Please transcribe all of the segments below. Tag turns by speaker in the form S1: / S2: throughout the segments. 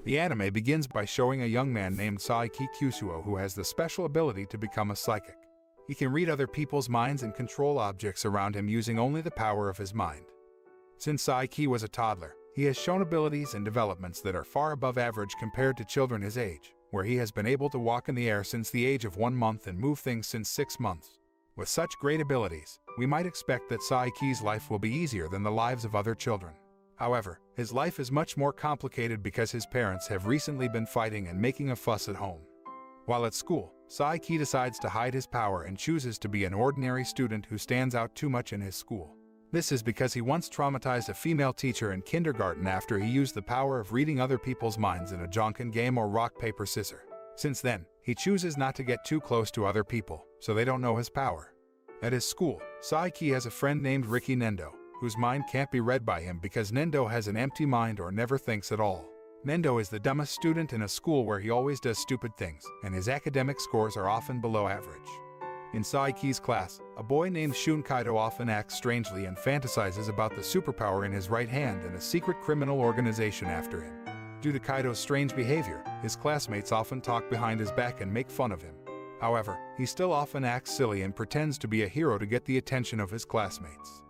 S1: The anime begins by showing a young man named Saiki Kusuo who has the special ability to become a psychic. He can read other people's minds and control objects around him using only the power of his mind. Since Saiki was a toddler, he has shown abilities and developments that are far above average compared to children his age, where he has been able to walk in the air since the age of 1 month and move things since 6 months. With such great abilities, we might expect that Saiki's life will be easier than the lives of other children. However, his life is much more complicated because his parents have recently been fighting and making a fuss at home. While at school, Saiki decides to hide his power and chooses to be an ordinary student who stands out too much in his school. This is because he once traumatized a female teacher in kindergarten after he used the power of reading other people's minds in a Jonkin game or rock, paper, scissors. Since then, he chooses not to get too close to other people, so they don't know his power. At his school, Saiki has a friend named Riki Nendo, whose mind can't be read by him because Nendo has an empty mind or never thinks at all. Nendo is the dumbest student in a school where he always does stupid things, and his academic scores are often below average. In Saiki's class, a boy named Shun Kaido often acts strangely and fantasizes about the superpower in his right hand and a secret criminal organization after him. Due to Kaido's strange behavior, his classmates often talk behind his back and make fun of him. However, he still often acts silly and pretends to be a hero to get the attention of his classmates.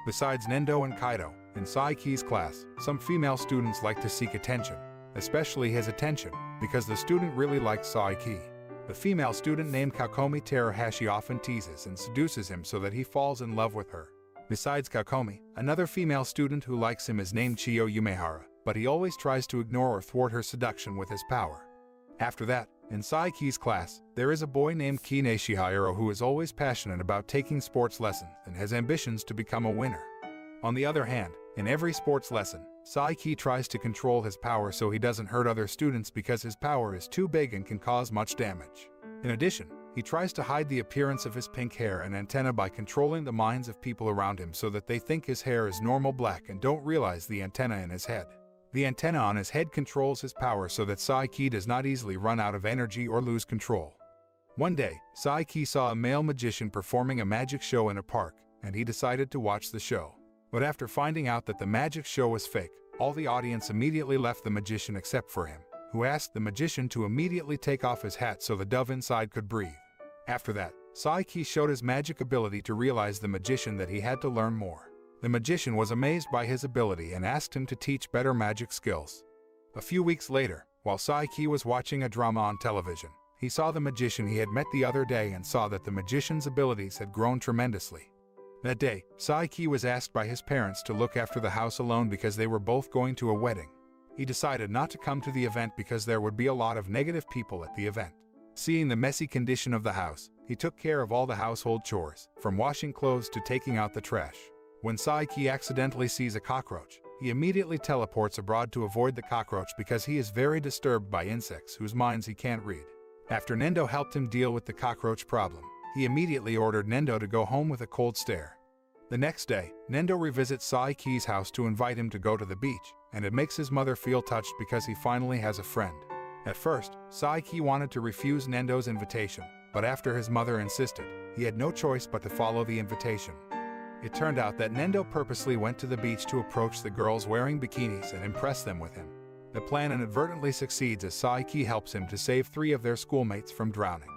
S1: Besides Nendo and Kaido, in Saiki's class, some female students like to seek attention, especially his attention, because the student really likes Saiki. The female student named Kakomi Terahashi often teases and seduces him so that he falls in love with her. Besides Kakomi, another female student who likes him is named Chiyo Yumehara, but he always tries to ignore or thwart her seduction with his power. After that, in Saiki's class, there is a boy named Kine Shihiro who is always passionate about taking sports lessons and has ambitions to become a winner. On the other hand, in every sports lesson, Saiki tries to control his power so he doesn't hurt other students because his power is too big and can cause much damage. In addition, he tries to hide the appearance of his pink hair and antenna by controlling the minds of people around him so that they think his hair is normal black and don't realize the antenna in his head. The antenna on his head controls his power so that Saiki does not easily run out of energy or lose control. One day, Saiki saw a male magician performing a magic show in a park, and he decided to watch the show. But after finding out that the magic show was fake, all the audience immediately left the magician except for him, who asked the magician to immediately take off his hat so the dove inside could breathe. After that, Saiki showed his magic ability to realize the magician that he had to learn more. The magician was amazed by his ability and asked him to teach better magic skills. A few weeks later, while Saiki was watching a drama on television, he saw the magician he had met the other day and saw that the magician's abilities had grown tremendously. That day, Saiki was asked by his parents to look after the house alone because they were both going to a wedding. He decided not to come to the event because there would be a lot of negative people at the event. Seeing the messy condition of the house, he took care of all the household chores, from washing clothes to taking out the trash. When Saiki accidentally sees a cockroach, he immediately teleports abroad to avoid the cockroach because he is very disturbed by insects whose minds he can't read. After Nendo helped him deal with the cockroach problem, he immediately ordered Nendo to go home with a cold stare. The next day, Nendo revisits Saiki's house to invite him to go to the beach, and it makes his mother feel touched because he finally has a friend. At first, Saiki wanted to refuse Nendo's invitation, but after his mother insisted, he had no choice but to follow the invitation. It turned out that Nendo purposely went to the beach to approach the girls wearing bikinis and impress them with him. The plan inadvertently succeeds as Saiki helps him to save 3 of their schoolmates from drowning.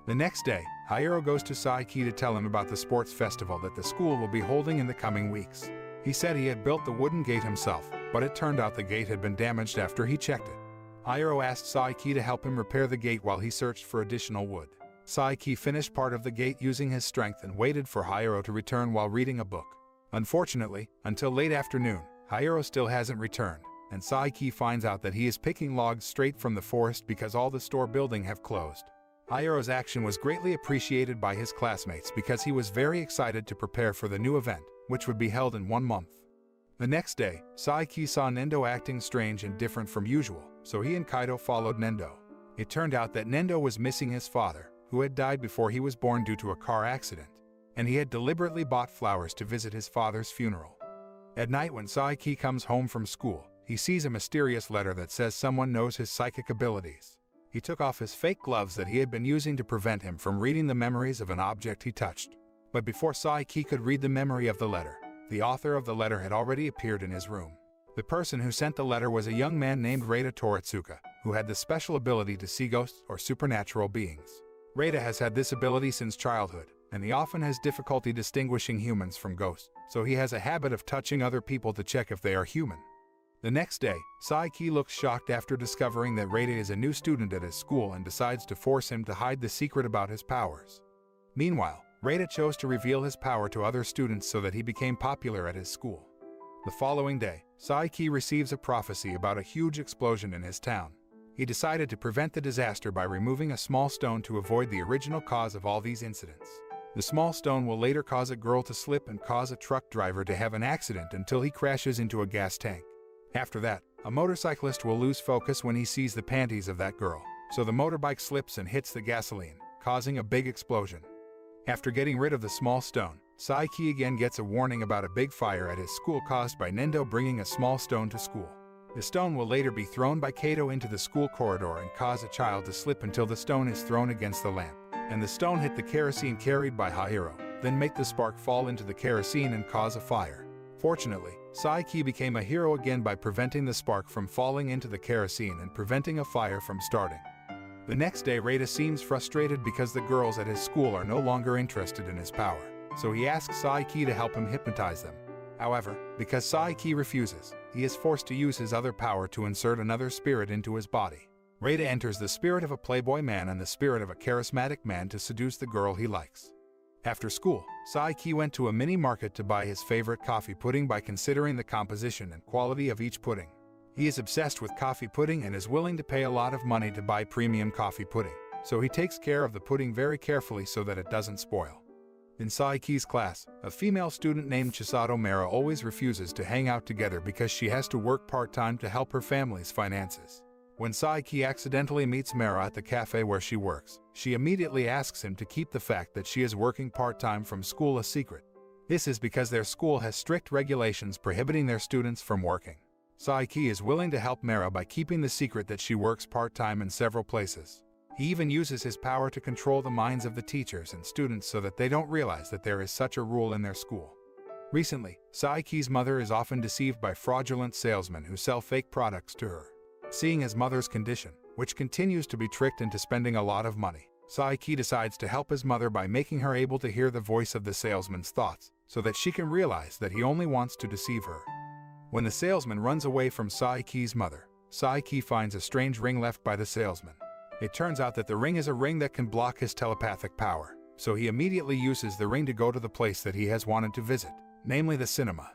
S1: The next day, Hiro goes to Saiki to tell him about the sports festival that the school will be holding in the coming weeks. He said he had built the wooden gate himself, but it turned out the gate had been damaged after he checked it. Hiro asked Saiki to help him repair the gate while he searched for additional wood. Saiki finished part of the gate using his strength and waited for Hiro to return while reading a book. Unfortunately, until late afternoon, Hiro still hasn't returned, and Saiki finds out that he is picking logs straight from the forest because all the store building have closed. Hiro's action was greatly appreciated by his classmates because he was very excited to prepare for the new event, which would be held in 1 month. The next day, Saiki saw Nendo acting strange and different from usual, so he and Kaido followed Nendo. It turned out that Nendo was missing his father, who had died before he was born due to a car accident, and he had deliberately bought flowers to visit his father's funeral. At night when Saiki comes home from school, he sees a mysterious letter that says someone knows his psychic abilities. He took off his fake gloves that he had been using to prevent him from reading the memories of an object he touched. But before Saiki could read the memory of the letter, the author of the letter had already appeared in his room. The person who sent the letter was a young man named Reita Toritsuka, who had the special ability to see ghosts or supernatural beings. Reita has had this ability since childhood, and he often has difficulty distinguishing humans from ghosts, so he has a habit of touching other people to check if they are human. The next day, Saiki looks shocked after discovering that Reita is a new student at his school and decides to force him to hide the secret about his powers. Meanwhile, Reita chose to reveal his power to other students so that he became popular at his school. The following day, Saiki receives a prophecy about a huge explosion in his town. He decided to prevent the disaster by removing a small stone to avoid the original cause of all these incidents. The small stone will later cause a girl to slip and cause a truck driver to have an accident until he crashes into a gas tank. After that, a motorcyclist will lose focus when he sees the panties of that girl, so the motorbike slips and hits the gasoline, causing a big explosion. After getting rid of the small stone, Saiki again gets a warning about a big fire at his school caused by Nendo bringing a small stone to school. The stone will later be thrown by Kato into the school corridor and cause a child to slip until the stone is thrown against the lamp, and the stone hit the kerosene carried by Hahiro, then make the spark fall into the kerosene and cause a fire. Fortunately, Saiki became a hero again by preventing the spark from falling into the kerosene and preventing a fire from starting. The next day, Reita seems frustrated because the girls at his school are no longer interested in his power, so he asks Saiki to help him hypnotize them. However, because Saiki refuses, he is forced to use his other power to insert another spirit into his body. Reita enters the spirit of a playboy man and the spirit of a charismatic man to seduce the girl he likes. After school, Saiki went to a mini market to buy his favorite coffee pudding by considering the composition and quality of each pudding. He is obsessed with coffee pudding and is willing to pay a lot of money to buy premium coffee pudding, so he takes care of the pudding very carefully so that it doesn't spoil. In Saiki's class, a female student named Chisato Mera always refuses to hang out together because she has to work part-time to help her family's finances. When Saiki accidentally meets Mera at the cafe where she works, she immediately asks him to keep the fact that she is working part-time from school a secret. This is because their school has strict regulations prohibiting their students from working. Saiki is willing to help Mera by keeping the secret that she works part-time in several places. He even uses his power to control the minds of the teachers and students so that they don't realize that there is such a rule in their school. Recently, Saiki's mother is often deceived by fraudulent salesmen who sell fake products to her. Seeing his mother's condition, which continues to be tricked into spending a lot of money, Saiki decides to help his mother by making her able to hear the voice of the salesman's thoughts, so that she can realize that he only wants to deceive her. When the salesman runs away from Saiki's mother, Saiki finds a strange ring left by the salesman. It turns out that the ring is a ring that can block his telepathic power, so he immediately uses the ring to go to the place that he has wanted to visit, namely the cinema.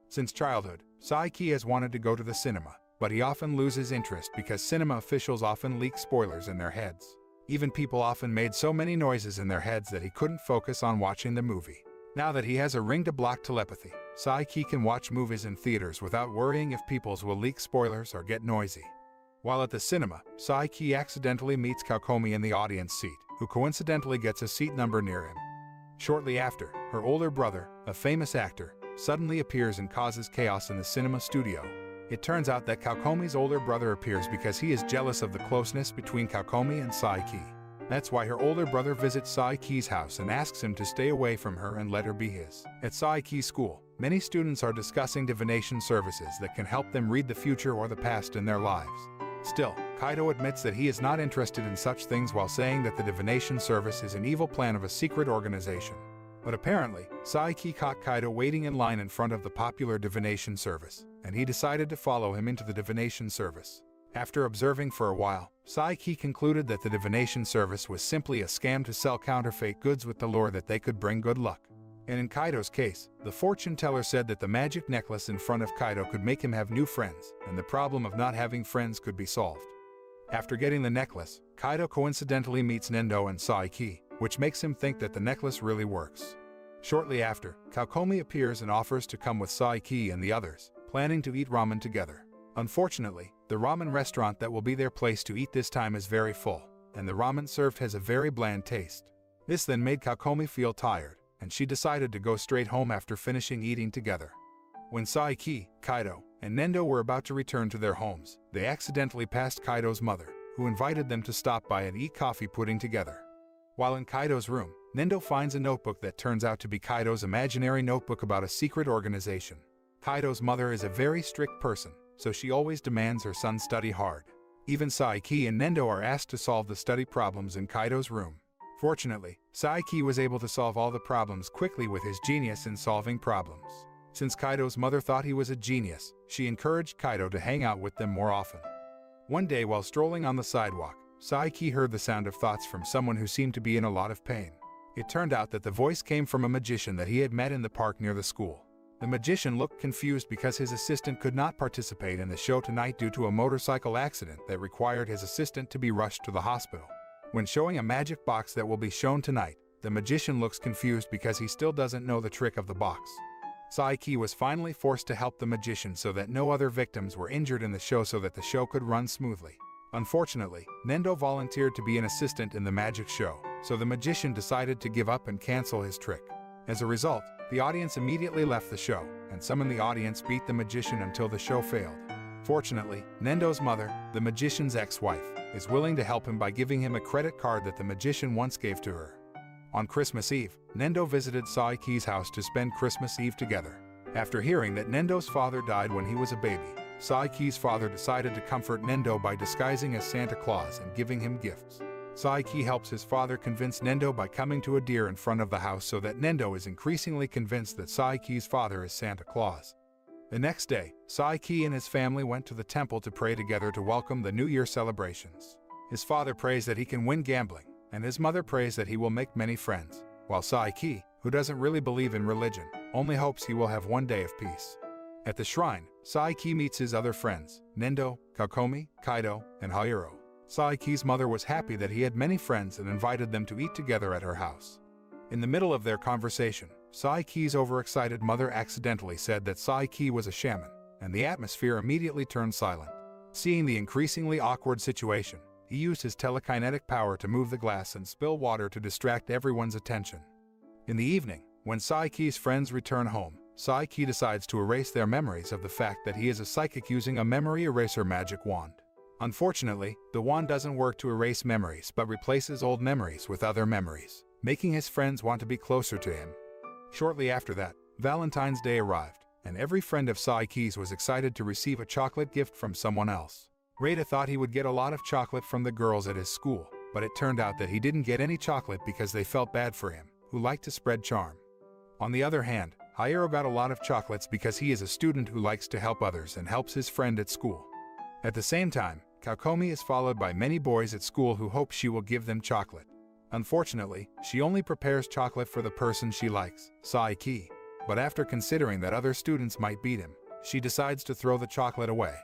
S1: Since childhood, Saiki has wanted to go to the cinema, but he often loses interest because cinema officials often leak spoilers in their heads. Even people often made so many noises in their heads that he couldn't focus on watching the movie. Now that he has a ring to block telepathy, Saiki can watch movies in theaters without worrying if people will leak spoilers or get noisy. While at the cinema, Saiki accidentally meets Kaokomi in the audience seat, who coincidentally gets a seat number near him. Shortly after, her older brother, a famous actor, suddenly appears and causes chaos in the cinema studio. It turns out that Kaokomi's older brother appears because he is jealous of the closeness between Kaokomi and Saiki. That's why her older brother visits Saiki's house and asks him to stay away from her and let her be his. At Saiki's school, many students are discussing divination services that can help them read the future or the past in their lives. Still, Kaido admits that he is not interested in such things while saying that the divination service is an evil plan of a secret organization. But apparently, Saiki caught Kaido waiting in line in front of the popular divination service, and he decided to follow him into the divination service. After observing for a while, Saiki concluded that the divination service was simply a scam to sell counterfeit goods with the lure that they could bring good luck. And in Kaido's case, the fortune teller said that the magic necklace in front of Kaido could make him have new friends, and the problem of not having friends could be solved. After getting the necklace, Kaido coincidentally meets Nendo and Saiki, which makes him think that the necklace really works. Shortly after, Kaokomi appears and offers to come with Saiki and the others, planning to eat ramen together. Unfortunately, the ramen restaurant that will be their place to eat this time is very full, and the ramen served has a very bland taste. This then made Kaokomi feel tired, and she decided to go straight home after finishing eating together. When Saiki, Kaido, and Nendo were about to return to their homes, they accidentally passed Kaido's mother, who invited them to stop by and eat coffee pudding together. While in Kaido's room, Nendo finds a notebook that turns out to be Kaido's imaginary notebook about a secret organization. Kaido's mother is a very strict person, so she always demands her son study hard. Even Saiki and Nendo are asked to solve the study problems in Kaido's room. Fortunately, Saiki was able to solve all the problems quickly with his genius in solving problems. Since Kaido's mother thought he was a genius, she encouraged Kaido to hang out with them more often. One day while strolling on the sidewalk, Saiki heard the sound of thoughts from someone who seemed to be in a lot of pain. It turned out that the voice came from a magician that he had met in the park near the school. The magician looked confused because his assistant could not participate in the show tonight due to a motorcycle accident that required his assistant to be rushed to the hospital. When showing a magic box that will be shown tonight, the magician looks confused because he still doesn't know the trick of the box. Saiki was finally forced to help the magician so that no other victims were injured in the show so that the show could run smoothly. Unfortunately, Nendo volunteered to be an assistant in the magic show, so the magician decided to give up and cancel his trick. As a result, the audience immediately left the show, and some in the audience beat the magician until the show failed. Fortunately, Nendo's mother, the magician's ex-wife, is willing to help him by giving him a credit card that the magician once gave to her. On Christmas Eve, Nendo visited Saiki's house to spend Christmas Eve together. After hearing that Nendo's father died when he was a baby, Saiki's father decided to comfort Nendo by disguising as Santa Claus and giving him gifts. Saiki helps his father convince Nendo by coming to a deer in front of the house so that Nendo is increasingly convinced that Saiki's father is Santa Claus. The next day, Saiki and his family went to the temple to pray together to welcome the New Year celebrations. His father prays that he can win gambling, and his mother prays that he will make many friends, while Saiki, who doesn't really believe in religion, only hopes he will have one day of peace. At the shrine, Saiki meets his other friends, Nendo, Kakomi, Kaido, and Hiro. Saiki's mother was happy that he had many friends and invited them to eat together at her house. In the middle of their conversation, Saiki's overexcited mother accidentally said that Saiki was a shaman, and the atmosphere immediately turned silent. Seeing the increasingly awkward situation, he used his telekinetic power to move the glass and spill water to distract everyone's attention. In the evening, when Saiki's friends return home, Saiki decides to erase their memories of the fact that he is a psychic using a memory eraser magic wand. Unfortunately, the wand doesn't work to erase memories but replaces old memories with other memories, making his friends want to be closer to him. Shortly after that, Valentine's Day arrived, and every friend of Saiki's was excited to receive a chocolate gift from someone else. Reita thought he would get a lot of chocolate from the girls at his school, but it turned out that he didn't get any chocolate because they felt bad for him, who liked to spread charm. On the other hand, Hiro got a lot of chocolates because he is a student who likes to help others and helps his friend at school. At the same time, Kakomi is followed by many boys at school who hope she will give them chocolate. Unfortunately, she only prepares chocolate for the person she likes, Saiki. But after considering that other students might beat him, she decides to throw the chocolate away.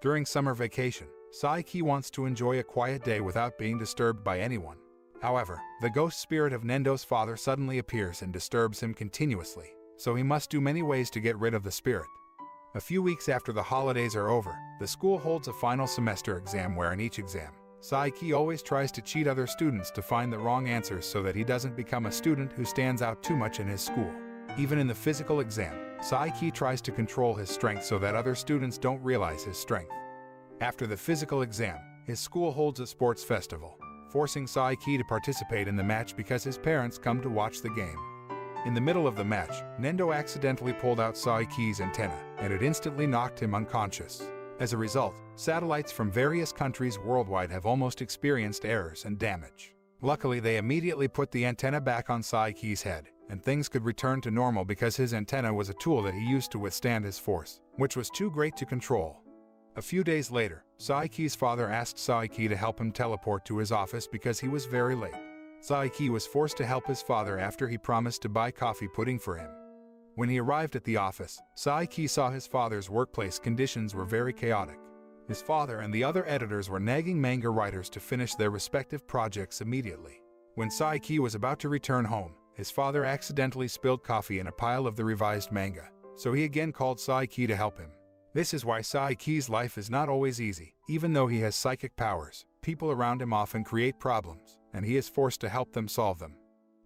S1: During summer vacation, Saiki wants to enjoy a quiet day without being disturbed by anyone. However, the ghost spirit of Nendo's father suddenly appears and disturbs him continuously, so he must do many ways to get rid of the spirit. A few weeks after the holidays are over, the school holds a final semester exam where in each exam, Saiki always tries to cheat other students to find the wrong answers so that he doesn't become a student who stands out too much in his school. Even in the physical exam, Saiki tries to control his strength so that other students don't realize his strength. After the physical exam, his school holds a sports festival, forcing Saiki to participate in the match because his parents come to watch the game. In the middle of the match, Nendo accidentally pulled out Saiki's antenna, and it instantly knocked him unconscious. As a result, satellites from various countries worldwide have almost experienced errors and damage. Luckily, they immediately put the antenna back on Saiki's head, and things could return to normal because his antenna was a tool that he used to withstand his force, which was too great to control. A few days later, Saiki's father asked Saiki to help him teleport to his office because he was very late. Saiki was forced to help his father after he promised to buy coffee pudding for him. When he arrived at the office, Saiki saw his father's workplace conditions were very chaotic. His father and the other editors were nagging manga writers to finish their respective projects immediately. When Saiki was about to return home, his father accidentally spilled coffee in a pile of the revised manga, so he again called Saiki to help him. This is why Saiki's life is not always easy. Even though he has psychic powers, people around him often create problems, and he is forced to help them solve them.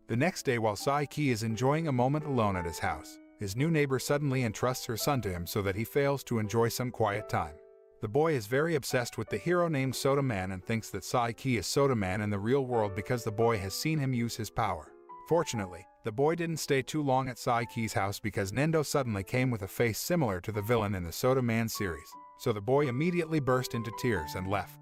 S1: The next day, while Saiki is enjoying a moment alone at his house, his new neighbor suddenly entrusts her son to him so that he fails to enjoy some quiet time. The boy is very obsessed with the hero named Soda Man and thinks that Saiki is Soda Man in the real world because the boy has seen him use his power. Fortunately, The boy didn't stay too long at Saiki's house because Nendo suddenly came with a face similar to the villain in the Soda Man series, so the boy immediately burst into tears and left.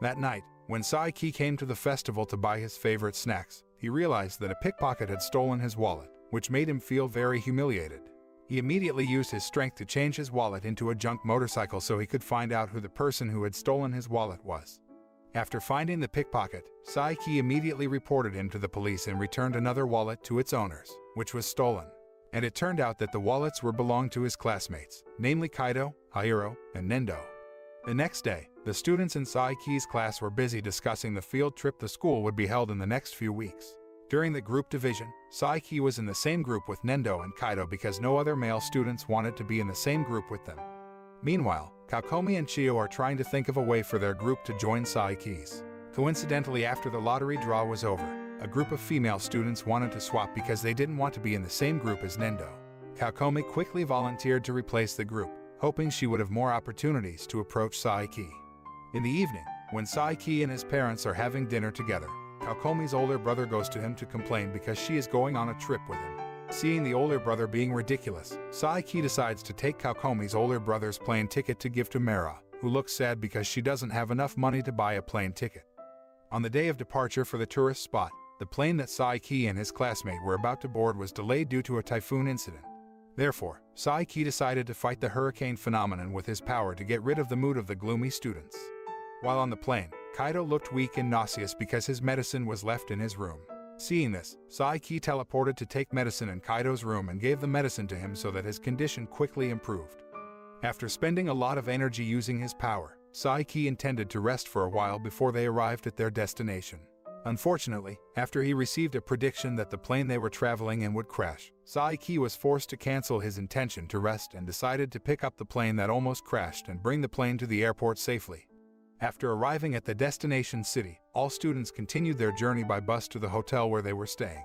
S1: That night, when Saiki came to the festival to buy his favorite snacks, he realized that a pickpocket had stolen his wallet, which made him feel very humiliated. He immediately used his strength to change his wallet into a junk motorcycle so he could find out who the person who had stolen his wallet was. After finding the pickpocket, Saiki immediately reported him to the police and returned another wallet to its owners, which was stolen. And it turned out that the wallets belonged to his classmates, namely Kaido, Hiro, and Nendo. The next day, the students in Saiki's class were busy discussing the field trip the school would be held in the next few weeks. During the group division, Saiki was in the same group with Nendo and Kaido because no other male students wanted to be in the same group with them. Meanwhile, Kakomi and Chio are trying to think of a way for their group to join Saiki's. Coincidentally, after the lottery draw was over, a group of female students wanted to swap because they didn't want to be in the same group as Nendo. Kakomi quickly volunteered to replace the group, hoping she would have more opportunities to approach Saiki. In the evening, when Saiki and his parents are having dinner together, Kakomi's older brother goes to him to complain because she is going on a trip with him. Seeing the older brother being ridiculous, Saiki decides to take Kakomi's older brother's plane ticket to give to Mera, who looks sad because she doesn't have enough money to buy a plane ticket. On the day of departure for the tourist spot, the plane that Saiki and his classmate were about to board was delayed due to a typhoon incident. Therefore, Saiki decided to fight the hurricane phenomenon with his power to get rid of the mood of the gloomy students. While on the plane, Kaido looked weak and nauseous because his medicine was left in his room. Seeing this, Saiki teleported to take medicine in Kaido's room and gave the medicine to him so that his condition quickly improved. After spending a lot of energy using his power, Saiki intended to rest for a while before they arrived at their destination. Unfortunately, after he received a prediction that the plane they were traveling in would crash, Saiki was forced to cancel his intention to rest and decided to pick up the plane that almost crashed and bring the plane to the airport safely. After arriving at the destination city, all students continued their journey by bus to the hotel where they were staying.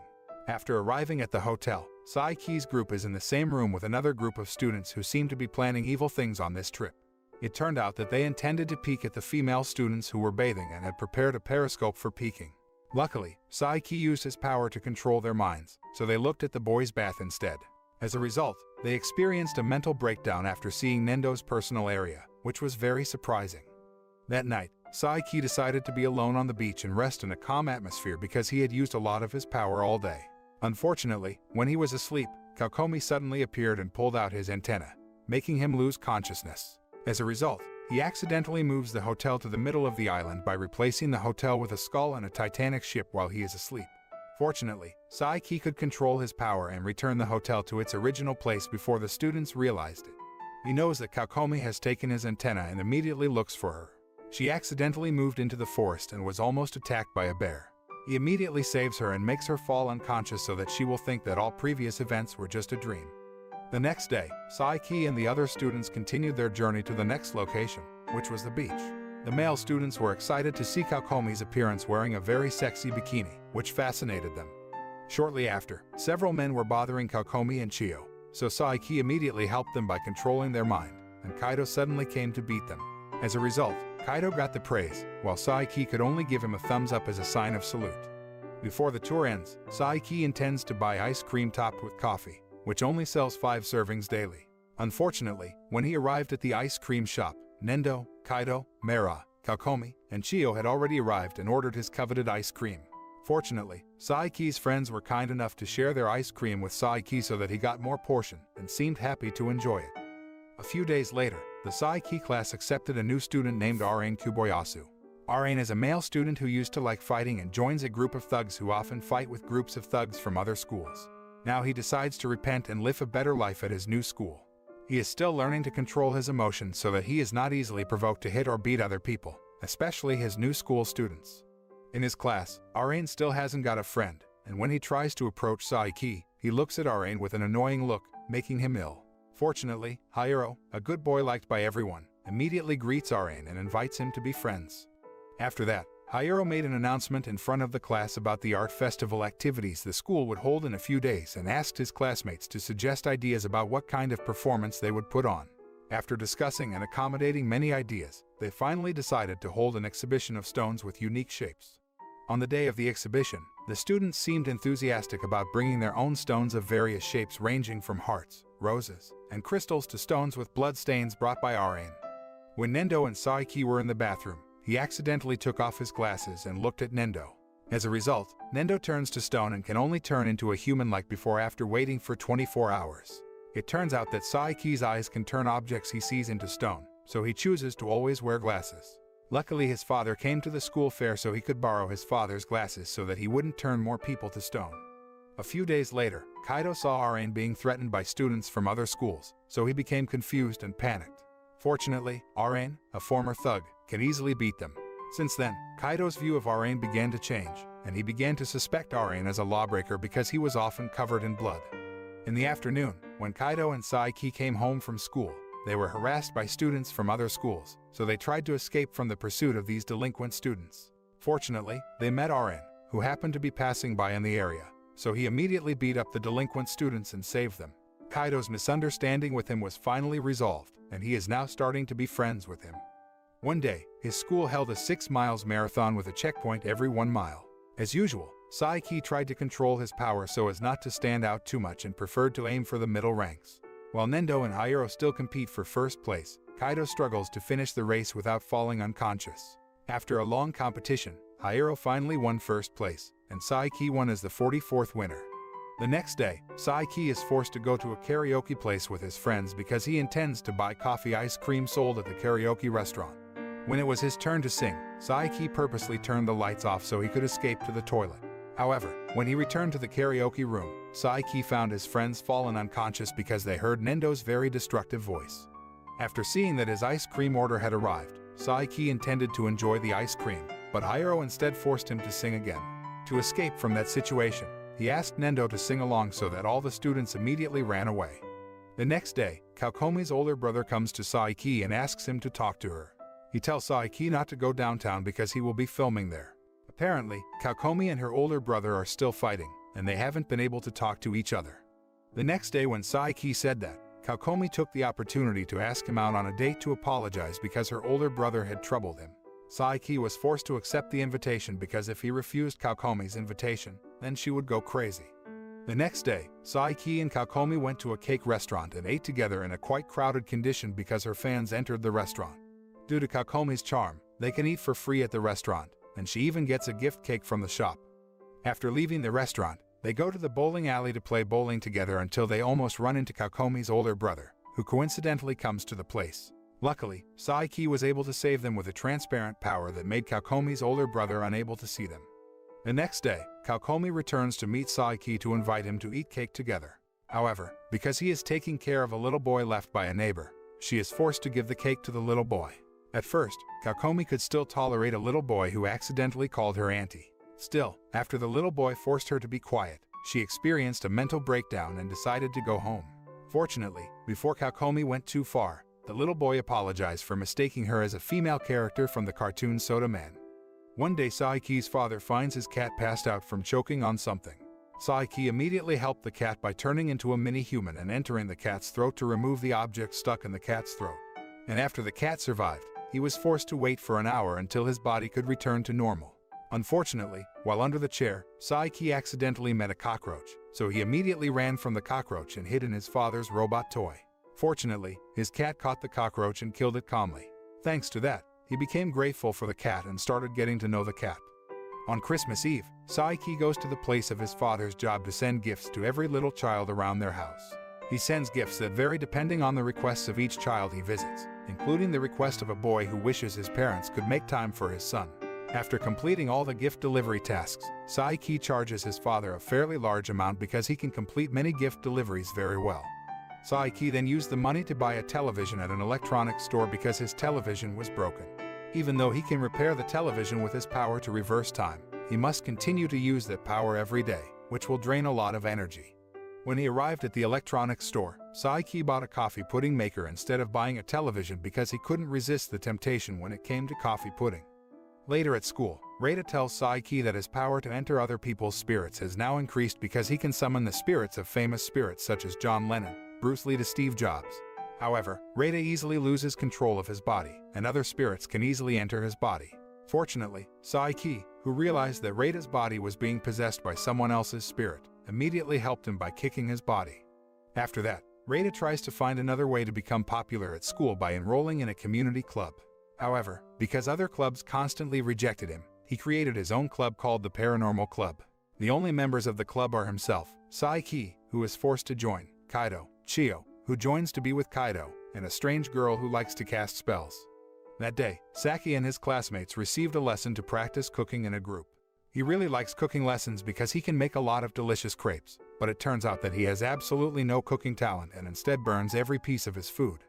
S1: After arriving at the hotel, Saiki's group is in the same room with another group of students who seem to be planning evil things on this trip. It turned out that they intended to peek at the female students who were bathing and had prepared a periscope for peeking. Luckily, Saiki used his power to control their minds, so they looked at the boys' bath instead. As a result, they experienced a mental breakdown after seeing Nendo's personal area, which was very surprising. That night, Saiki decided to be alone on the beach and rest in a calm atmosphere because he had used a lot of his power all day. Unfortunately, when he was asleep, Kakomi suddenly appeared and pulled out his antenna, making him lose consciousness. As a result, he accidentally moves the hotel to the middle of the island by replacing the hotel with a skull and a Titanic ship while he is asleep. Fortunately, Saiki could control his power and return the hotel to its original place before the students realized it. He knows that Kakomi has taken his antenna and immediately looks for her. She accidentally moved into the forest and was almost attacked by a bear. He immediately saves her and makes her fall unconscious so that she will think that all previous events were just a dream. The next day, Saiki and the other students continued their journey to the next location, which was the beach. The male students were excited to see Kakomi's appearance wearing a very sexy bikini, which fascinated them. Shortly after, several men were bothering Kakomi and Chio, so Saiki immediately helped them by controlling their mind, and Kaido suddenly came to beat them. As a result, Kaido got the praise, while Saiki could only give him a thumbs up as a sign of salute. Before the tour ends, Saiki intends to buy ice cream topped with coffee, which only sells 5 servings daily. Unfortunately, when he arrived at the ice cream shop, Nendo, Kaido, Mera, Kakomi, and Chio had already arrived and ordered his coveted ice cream. Fortunately, Saiki's friends were kind enough to share their ice cream with Saiki so that he got more portion and seemed happy to enjoy it. A few days later, the Saiki class accepted a new student named Arain Kuboyasu. Arain is a male student who used to like fighting and joins a group of thugs who often fight with groups of thugs from other schools. Now he decides to repent and live a better life at his new school. He is still learning to control his emotions so that he is not easily provoked to hit or beat other people, especially his new school students. In his class, Arain still hasn't got a friend, and when he tries to approach Saiki, he looks at Arain with an annoying look, making him ill. Fortunately, Hiro, a good boy liked by everyone, immediately greets Arain and invites him to be friends. After that, Hiro made an announcement in front of the class about the art festival activities the school would hold in a few days and asked his classmates to suggest ideas about what kind of performance they would put on. After discussing and accommodating many ideas, they finally decided to hold an exhibition of stones with unique shapes. On the day of the exhibition, The students seemed enthusiastic about bringing their own stones of various shapes ranging from hearts, roses, and crystals to stones with blood stains brought by Arain. When Nendo and Saiki were in the bathroom, he accidentally took off his glasses and looked at Nendo. As a result, Nendo turns to stone and can only turn into a human like before after waiting for 24 hours. It turns out that Saiki's eyes can turn objects he sees into stone, so he chooses to always wear glasses. Luckily, his father came to the school fair so he could borrow his father's glasses so that he wouldn't turn more people to stone. A few days later, Kaido saw Arain being threatened by students from other schools, so he became confused and panicked. Fortunately, Arain, a former thug, can easily beat them. Since then, Kaido's view of Arain began to change, and he began to suspect Arain as a lawbreaker because he was often covered in blood. In the afternoon, when Kaido and Saiki came home from school, they were harassed by students from other schools, so they tried to escape from the pursuit of these delinquent students. Fortunately, they met Arain, who happened to be passing by in the area, so he immediately beat up the delinquent students and saved them. Kaido's misunderstanding with him was finally resolved, and he is now starting to be friends with him. One day, his school held a 6 miles marathon with a checkpoint every 1 mile. As usual, Saiki tried to control his power so as not to stand out too much and preferred to aim for the middle ranks. While Nendo and Hiro still compete for first place, Kaido struggles to finish the race without falling unconscious. After a long competition, Hiro finally won first place, and Saiki won as the 44th winner. The next day, Saiki is forced to go to a karaoke place with his friends because he intends to buy coffee ice cream sold at the karaoke restaurant. When it was his turn to sing, Saiki purposely turned the lights off so he could escape to the toilet. However, when he returned to the karaoke room, Saiki found his friends fallen unconscious because they heard Nendo's very destructive voice. After seeing that his ice cream order had arrived, Saiki intended to enjoy the ice cream, but Hiro instead forced him to sing again. To escape from that situation, he asked Nendo to sing along so that all the students immediately ran away. The next day, Kaokomi's older brother comes to Saiki and asks him to talk to her. He tells Saiki not to go downtown because he will be filming there. Apparently, Kaokomi and her older brother are still fighting, and they haven't been able to talk to each other. The next day when Saiki said that, Kaokomi took the opportunity to ask him out on a date to apologize because her older brother had troubled him. Saiki was forced to accept the invitation because if he refused Kaokomi's invitation, then she would go crazy. The next day, Saiki and Kaokomi went to a cake restaurant and ate together in a quite crowded condition because her fans entered the restaurant. Due to Kaokomi's charm, they can eat for free at the restaurant, and she even gets a gift cake from the shop. After leaving the restaurant, they go to the bowling alley to play bowling together until they almost run into Kaokomi's older brother, who coincidentally comes to the place. Luckily, Saiki was able to save them with a transparent power that made Kaokomi's older brother unable to see them. The next day, Kaokomi returns to meet Saiki to invite him to eat cake together. However, because he is taking care of a little boy left by a neighbor, she is forced to give the cake to the little boy. At first, Kaokomi could still tolerate a little boy who accidentally called her auntie. Still, after the little boy forced her to be quiet, she experienced a mental breakdown and decided to go home. Fortunately, before Kaokomi went too far, the little boy apologized for mistaking her as a female character from the cartoon Soda Man. One day Saiki's father finds his cat passed out from choking on something. Saiki immediately helped the cat by turning into a mini-human and entering the cat's throat to remove the object stuck in the cat's throat. And after the cat survived, he was forced to wait for an hour until his body could return to normal. Unfortunately, while under the chair, Saiki accidentally met a cockroach, so he immediately ran from the cockroach and hid in his father's robot toy. Fortunately, his cat caught the cockroach and killed it calmly. Thanks to that, he became grateful for the cat and started getting to know the cat. On Christmas Eve, Saiki goes to the place of his father's job to send gifts to every little child around their house. He sends gifts that vary depending on the requests of each child he visits, including the request of a boy who wishes his parents could make time for his son. After completing all the gift delivery tasks, Saiki charges his father a fairly large amount because he can complete many gift deliveries very well. Saiki then used the money to buy a television at an electronics store because his television was broken. Even though he can repair the television with his power to reverse time, he must continue to use that power every day, which will drain a lot of energy. When he arrived at the electronics store, Saiki bought a coffee pudding maker instead of buying a television because he couldn't resist the temptation when it came to coffee pudding. Later at school, Reita tells Saiki that his power to enter other people's spirits has now increased because he can summon the spirits of famous spirits such as John Lennon, Bruce Lee to Steve Jobs. However, Reita easily loses control of his body, and other spirits can easily enter his body. Fortunately, Saiki, who realized that Reida's body was being possessed by someone else's spirit, immediately helped him by kicking his body. After that, Reida tries to find another way to become popular at school by enrolling in a community club. However, because other clubs constantly rejected him, he created his own club called the Paranormal Club. The only members of the club are himself, Saiki, who is forced to join, Kaido, Chio, who joins to be with Kaido, and a strange girl who likes to cast spells. That day, Saki and his classmates received a lesson to practice cooking in a group. He really likes cooking lessons because he can make a lot of delicious crepes, but it turns out that he has absolutely no cooking talent and instead burns every piece of his food.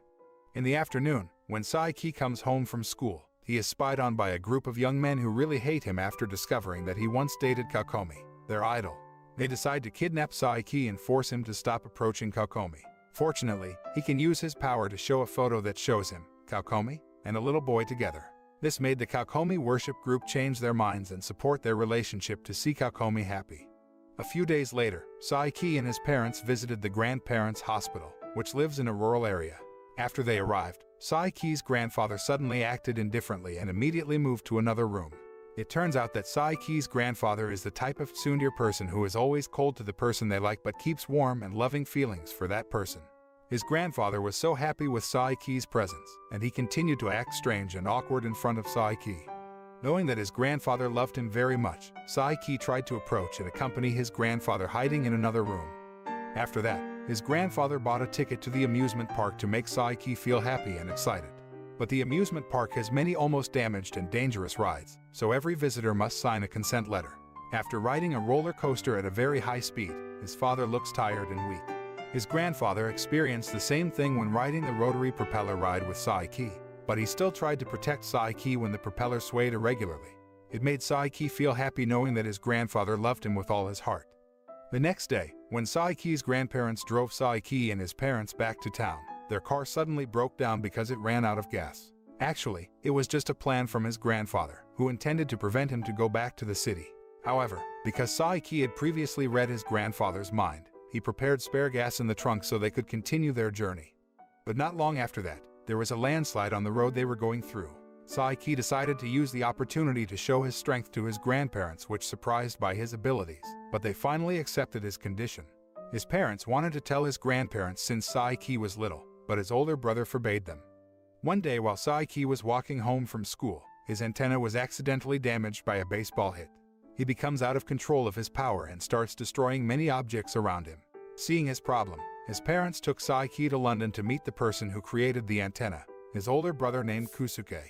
S1: In the afternoon, when Saiki comes home from school, he is spied on by a group of young men who really hate him after discovering that he once dated Kakomi, their idol. They decide to kidnap Saiki and force him to stop approaching Kakomi. Fortunately, he can use his power to show a photo that shows him, Kakomi, and a little boy together. This made the Kakomi worship group change their minds and support their relationship to see Kakomi happy. A few days later, Saiki and his parents visited the grandparents' hospital, which lives in a rural area. After they arrived, Saiki's grandfather suddenly acted indifferently and immediately moved to another room. It turns out that Saiki's grandfather is the type of tsundere person who is always cold to the person they like but keeps warm and loving feelings for that person. His grandfather was so happy with Saiki's presence, and he continued to act strange and awkward in front of Saiki. Knowing that his grandfather loved him very much, Saiki tried to approach and accompany his grandfather hiding in another room. After that, his grandfather bought a ticket to the amusement park to make Saiki feel happy and excited. But the amusement park has many almost damaged and dangerous rides, so every visitor must sign a consent letter. After riding a roller coaster at a very high speed, his father looks tired and weak. His grandfather experienced the same thing when riding the rotary propeller ride with Saiki, but he still tried to protect Saiki when the propeller swayed irregularly. It made Saiki feel happy knowing that his grandfather loved him with all his heart. The next day, when Saiki's grandparents drove Saiki and his parents back to town, their car suddenly broke down because it ran out of gas. Actually, it was just a plan from his grandfather, who intended to prevent him to go back to the city. However, because Saiki had previously read his grandfather's mind, he prepared spare gas in the trunk so they could continue their journey. But not long after that, there was a landslide on the road they were going through. Saiki decided to use the opportunity to show his strength to his grandparents, which surprised by his abilities, but they finally accepted his condition. His parents wanted to tell his grandparents since Saiki was little, but his older brother forbade them. One day while Saiki was walking home from school, his antenna was accidentally damaged by a baseball hit. He becomes out of control of his power and starts destroying many objects around him. Seeing his problem, his parents took Saiki to London to meet the person who created the antenna, his older brother named Kusuke.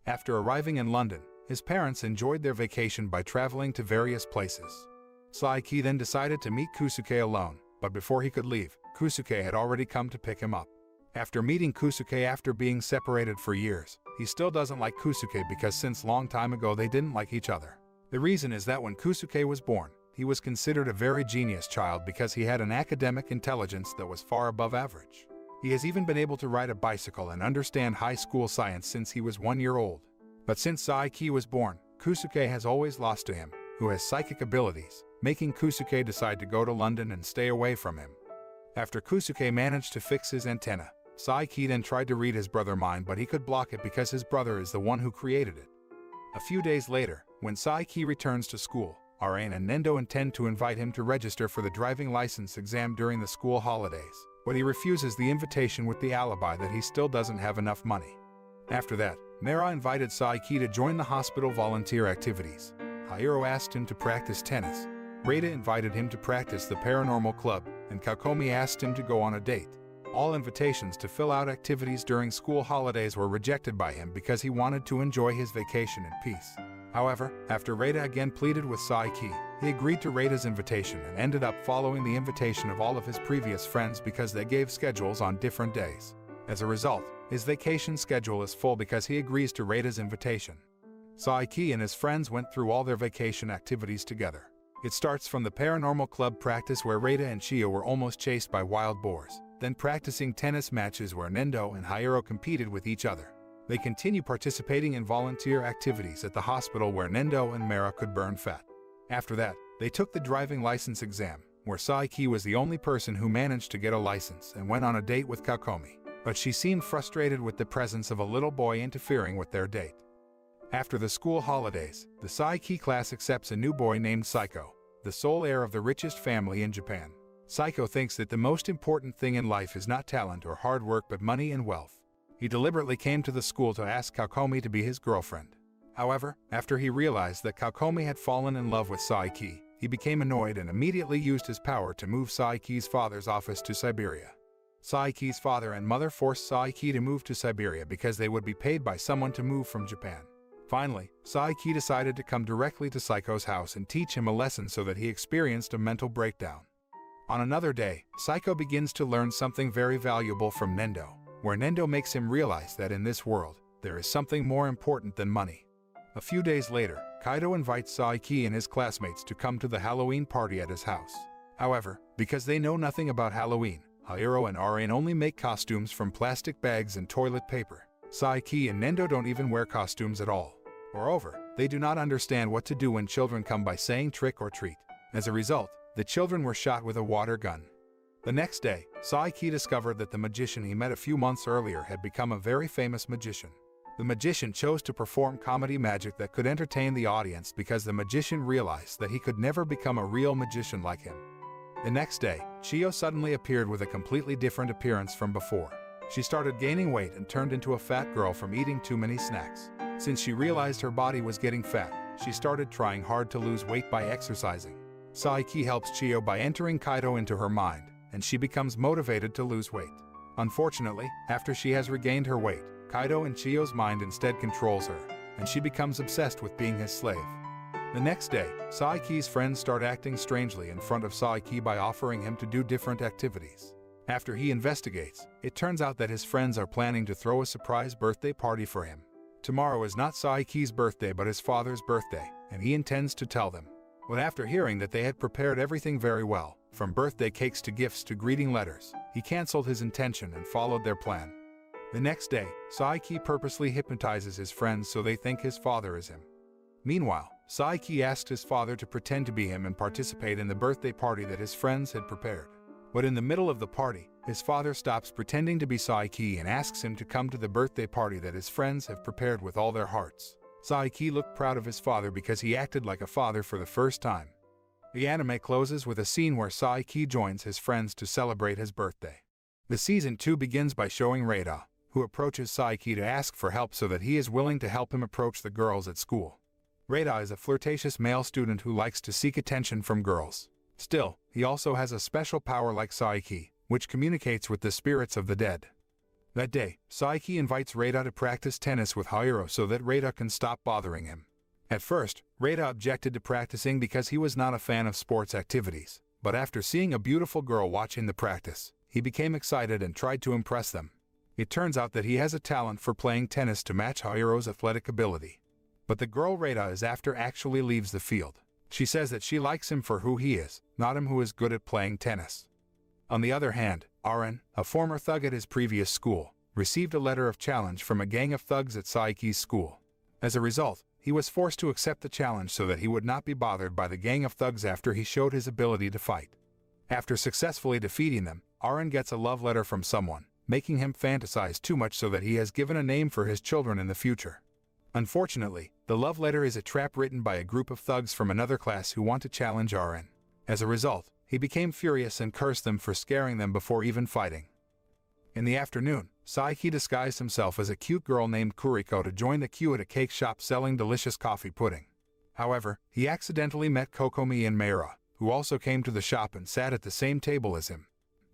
S1: After arriving in London, his parents enjoyed their vacation by traveling to various places. Saiki then decided to meet Kusuke alone, but before he could leave, Kusuke had already come to pick him up. After meeting Kusuke after being separated for years, he still doesn't like Kusuke because since long time ago they didn't like each other. The reason is that when Kusuke was born, he was considered a very genius child because he had an academic intelligence that was far above average. He has even been able to ride a bicycle and understand high school science since he was 1 year old. But since Saiki was born, Kusuke has always lost to him, who has psychic abilities, making Kusuke decide to go to London and stay away from him. After Kusuke managed to fix his antenna, Saiki then tried to read his brother's mind, but he could block it because his brother is the one who created it. A few days later, when Saiki returns to school, Rain and Nendo intend to invite him to register for the driving license exam during the school holidays, but he refuses the invitation with the alibi that he still doesn't have enough money. After that, Mera invited Saiki to join the hospital volunteer activities. Hiro asked him to practice tennis. Reida invited him to practice the paranormal club, and Kakomi asked him to go on a date. All invitations to fill out activities during school holidays were rejected by him because he wanted to enjoy his vacation in peace. However, after Reida again pleaded with Saiki, he agreed to Reida's invitation and ended up following the invitation of all of his previous friends because they gave schedules on different days. As a result, his vacation schedule is full because he agrees to Reida's invitation. Saiki and his friends went through all their vacation activities together. It starts from the paranormal club practice where Reida and Chio were almost chased by wild boars, then practicing tennis matches where Nendo and Hiro competed with each other. They continue participating in volunteer activities at the hospital where Nendo and Mera could burn fat. After that, they took the driving license exam, where Saiki was the only person who managed to get a license and went on a date with Kakomi, but she seemed frustrated with the presence of a little boy interfering with their date. After the school holidays, the Saiki class accepts a new boy named Saiko, the sole heir of the richest family in Japan. Saiko thinks that the most important thing in life is not talent or hard work but money and wealth. He deliberately came to the school to ask Kaokomi to be his girlfriend. However, after he realized that Kaokomi had fallen in love with Saiki, he became annoyed and immediately used his power to move Saiki's father's office to Siberia. Saiki's father and mother forced Saiki to move to Siberia because they would be paid by someone to move from Japan. Finally, Saiki decided to come directly to Saiko's house and teach him a lesson so that he experienced a mental breakdown. On another day, Saiko begins to learn something very valuable from Nendo, where Nendo makes him realize that in this world, there is something more important than money. A few days later, Kaido invites Saiki and his classmates to come to the Halloween party at his house. However, because they know nothing about Halloween, Hiro and Arin only make costumes from plastic bags and toilet paper. Saiki and Nendo don't even wear costumes at all. Moreover, they do not understand what to do when children come by saying trick or treat. As a result, the children were shot with a water gun. The next day, Saiki discovered that the magician he met a few months earlier had become a very famous magician. The magician chose to perform comedy magic that could entertain the audience because the magician realized that he could never become a real magician like him. The next day, Chiyo suddenly appeared with a completely different appearance from before. She started gaining weight and turned into a fat girl from eating too many snacks. Since she realized her body was getting fat, she started trying hard to lose weight by exercising. Saiki helps Chiyo by entering Kaido into her mind, and she becomes motivated to lose weight. Unfortunately, after she has regained her weight, Kaido and Chiyo's mind instead controls her, and she becomes obsessed with being his slave. The next day, Saiki's friends start acting strangely in front of Saiki by offering him to do different activities. After he investigates, it turns out that his friends are planning to throw a surprise birthday party for him. Tomorrow is not Saiki's birthday but his father's birthday, and he intends to tell them. But after hearing that they had prepared everything very well, from birthday cakes to gifts to greeting letters, he cancelled his intention and followed their plan. The next day, Saiki purposely hypnotizes his friends so they think his father is him. Meanwhile, Saiki asks his father to pretend to be him and participate in the birthday party that his friends had prepared. But in the middle of the party, his father stops pretending to be Saiki and asks him to come to the birthday party that his friends have prepared with all their hearts. Saiki looked proud of his father because he acted like a father for the first time. The anime closes with a scene where Saiki joins his friends to celebrate his birthday. The season 2 begins by showing Reida, who approaches Saiki to ask for help so that he is willing to help him approach the girls at school. Reida is a flirtatious male student who likes to seek attention from girls. Still, he also has a special power like Saiki, which communicates with the spirits of the dead. That day, Saiki invites Reida to practice tennis with Hiro so that Reida can stop bothering him. At first, Reida objected to practicing because he was not a fan of sports activities, but after seeing a beautiful girl watching the practice, he became excited and tried to impress them. It turns out that he has a talent for playing tennis to match Hiro's athletic ability. But the girl Reida is after actually leaves the field. She says that she likes him for who he is, not him who is good at playing tennis. On the other hand, Arin, a former thug at his previous school, received a letter of challenge from a gang of thugs at Saiki's school. As a result, he was forced to accept the challenge so that he would not be bothered by the gang of thugs after he showed his ability to fight. After successfully defeating them, Arin gets a love letter from someone, making him fantasize too much so that he has given a name for his children in the future. Unfortunately, the love letter is a trap written by a group of thugs from another class who want to challenge Arin. As a result, he became furious and cursed them for scaring them before even fighting. In the afternoon, Saiki disguised himself as a cute girl named Kuriko to join the queue at a cake shop selling delicious coffee pudding. However, he accidentally met Kokomi and Meira, who also came to the shop and sat at the same table as him.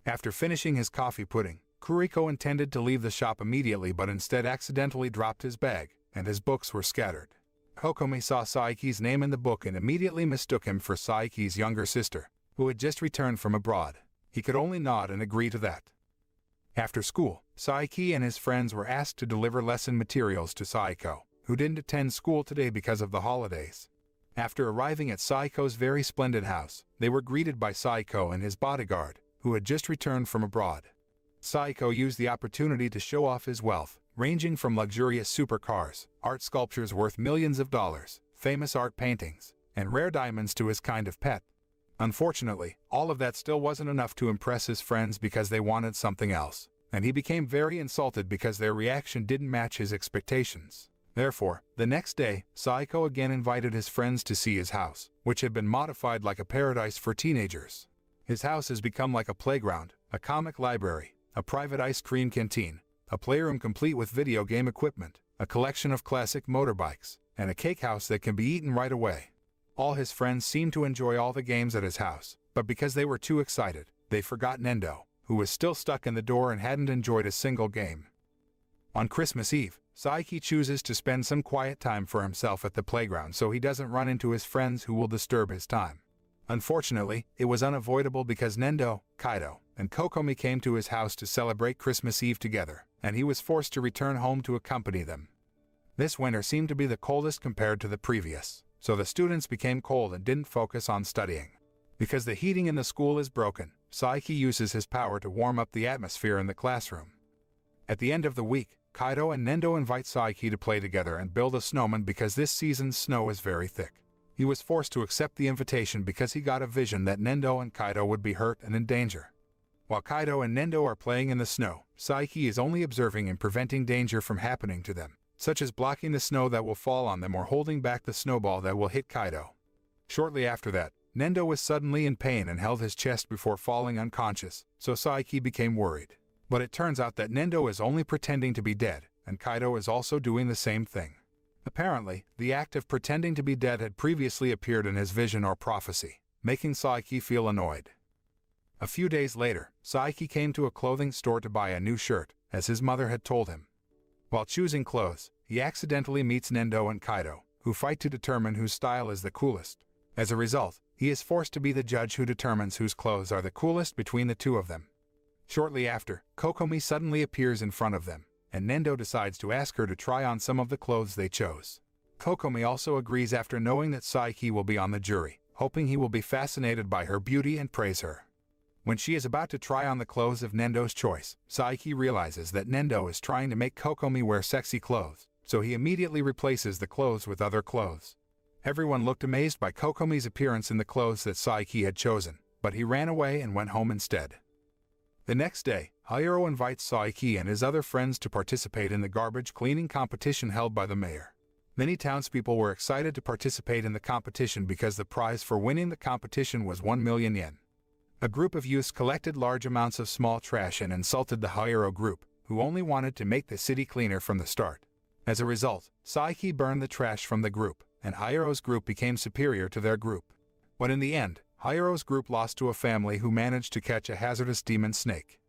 S1: After finishing his coffee pudding, Kuriko intended to leave the shop immediately but instead accidentally dropped his bag, and his books were scattered. Kokomi saw Saiki's name in the book and immediately mistook him for Saiki's younger sister, who had just returned from abroad. He could only nod and agree to that. After school, Saiki and his friends were asked to deliver lesson materials to Saiko, who didn't attend school today because of the holidays. After arriving at Saiko's very splendid house, they were greeted by Saiko and his bodyguard, who had just returned from abroad. Saiko used the opportunity to show off his wealth, ranging from luxurious supercars, art sculptures worth millions of dollars, famous art paintings, and rare diamonds to his kind of pet. Unfortunately, all of that still wasn't enough to impress his friends because they wanted something else, and he became very insulted because their reaction didn't match his expectations. Therefore, the next day, Saiko again invited his friends to see his house, which had been modified like a paradise for teenagers. His house has become like a playground, a comic library, a private ice cream canteen, a playroom complete with video game equipment, a collection of classic motorbikes, and a cake house that can be eaten right away. All his friends seemed to enjoy all the games at his house, but because they were too excited, they forgot Nendo, who was still stuck in the door and hadn't enjoyed a single game. On Christmas Eve, Saiki chooses to spend some quiet time for himself at the playground so he doesn't run into his friends who will disturb his time. Unfortunately, it was unavoidable because Nendo, Kaido, and Kokomi came to his house to celebrate Christmas Eve together, and he was forced to return home to accompany them. This winter seemed to be the coldest compared to the previous, so the students became cold and didn't focus on studying. Because the heating in the school is broken, Saiki uses his power to warm up the atmosphere in the classroom. At the end of the week, Kaido and Nendo invite Saiki to play together and build a snowman because this season's snow is very thick. He was forced to accept the invitation because he got a vision that Nendo and Kaido would be hurt and in danger. While Kaido and Nendo are playing in the snow, Saiki is only observing and preventing danger from happening to them, such as blocking the snow that will fall on them or holding back the snowball that will hit Kaido. Shortly after that, Nendo was suddenly in pain and held his chest before falling unconscious, so Saiki became worried. But it turns out that Nendo is only pretending to be dead, and Kaido is also doing the same thing. Apparently, the act of pretending to be dead had previously appeared in his vision or prophecy, making Saiki feel annoyed. A few days later, Saiki came to a clothing store to buy a new shirt, as his mother had told him. While choosing clothes, he accidentally meets Nendo and Kaido, who fight to determine whose style is the coolest. As a result, he is forced to be the judge who determines whose clothes are the coolest between the two of them. Shortly after, Kokomi suddenly appears in front of them, and Nendo decides to ask her to try on some of the clothes they chose. Kokomi also agrees after knowing that Saiki will be on the jury, hoping he will be fascinated by her beauty and praise her. When she is about to try on the clothes of Nendo's choice, Saiki realizes that Nendo is trying to make Kokomi wear sexy clothes, so he immediately replaces the clothes with other clothes. Everyone looked amazed by Kokomi's appearance in the clothes that Saiki had chosen, but he ran away and went home instead. The next day, Hayuro invites Saiki and his other friends to participate in the garbage cleaning competition held by the mayor. Many townspeople were excited to participate in the competition because the prize for winning the competition was 1 million yen. A group of youths collected large amounts of small trash and insulted the Hayuro group, who only wanted to make the city cleaner from the start. As a result, Saiki burned the trash from the group, and Hayuro's group became superior to their group. But in the end, Hayuro's group lost to a family who managed to catch a hazardous demon snake.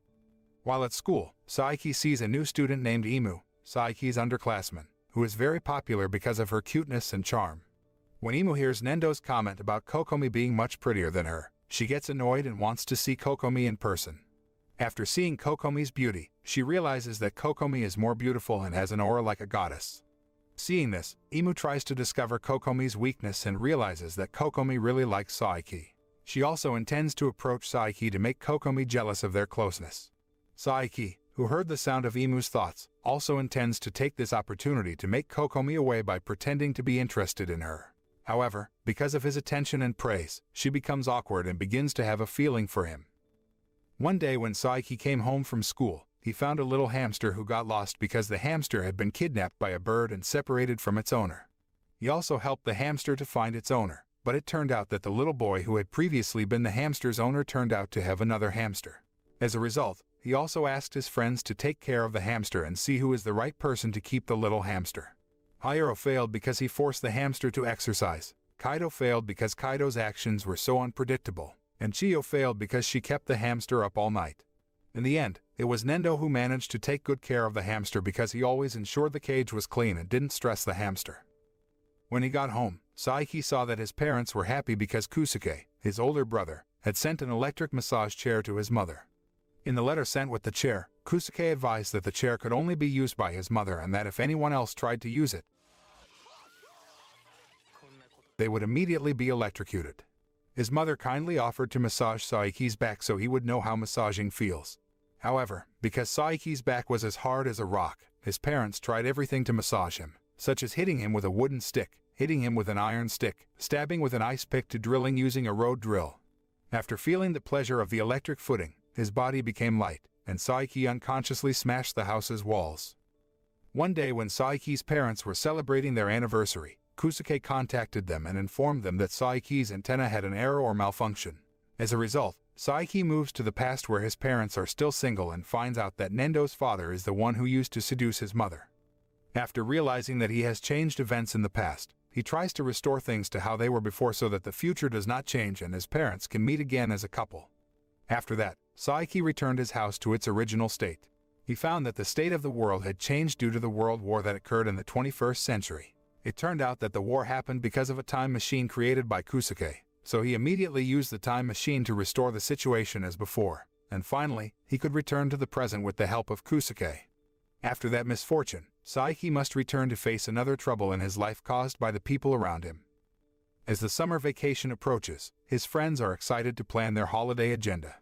S1: While at school, Saiki sees a new student named Imu, Saiki's underclassman, who is very popular because of her cuteness and charm. When Imu hears Nendo's comment about Kokomi being much prettier than her, she gets annoyed and wants to see Kokomi in person. After seeing Kokomi's beauty, she realizes that Kokomi is more beautiful and has an aura like a goddess. Seeing this, Imu tries to discover Kokomi's weakness and realizes that Kokomi really likes Saiki. She also intends to approach Saiki to make Kokomi jealous of their closeness. Saiki, who heard the sound of Imu's thoughts, also intends to take this opportunity to make Kokomi away by pretending to be interested in her. However, because of his attention and praise, she becomes awkward and begins to have a feeling for him. One day when Saiki came home from school, he found a little hamster who got lost because the hamster had been kidnapped by a bird and separated from its owner. He also helped the hamster to find its owner, but it turned out that the little boy who had previously been the hamster's owner turned out to have another hamster. As a result, he also asked his friends to take care of the hamster and see who is the right person to keep the little hamster. Hayuro failed because he forced the hamster to exercise, Kaido failed because Kaido's actions were so unpredictable, and Chiyo failed because she kept the hamster up all night. In the end, it was Nendo who managed to take good care of the hamster because he always ensured the cage was clean and didn't stress the hamster. When he got home, Saiki saw that his parents were happy because Kusuke, his older brother, had sent an electric massage chair to his mother. In the letter sent with the chair, Kusuke advised that the chair could only be used by his mother and that if anyone else tried to use it, they would immediately be electrocuted. His mother kindly offered to massage Saiki's back so he would know how massaging feels. However, because Saiki's back was as hard as a rock, his parents tried everything to massage him, such as hitting him with a wooden stick, hitting him with an iron stick, stabbing with an ice pick to drilling using a road drill. After feeling the pleasure of the electric footing, his body became light, and Saiki unconsciously smashed the house's walls. One day when Saiki's parents were celebrating their anniversary, Kusuke contacted them and informed them that Saiki's antenna had an error or malfunction. As a result, Saiki moves to the past where his parents are still single and finds out that Nendo's father is the one who used to seduce his mother. After realizing that he has changed events in the past, he tries to restore things to how they were before so that the future does not change and his parents can meet again as a couple. After that, Saiki returned his house to its original state. He found that the state of the world had changed due to the world war that occurred in the 21st century. It turned out that the war happened because of a time machine created by Kusuke, so he immediately used the time machine to restore the situation as before, and finally, he could return to the present with the help of Kusuke. After that misfortune, Saiki must return to face another trouble in his life caused by the people around him. As the summer vacation approaches, his friends are excited to plan their holiday agenda.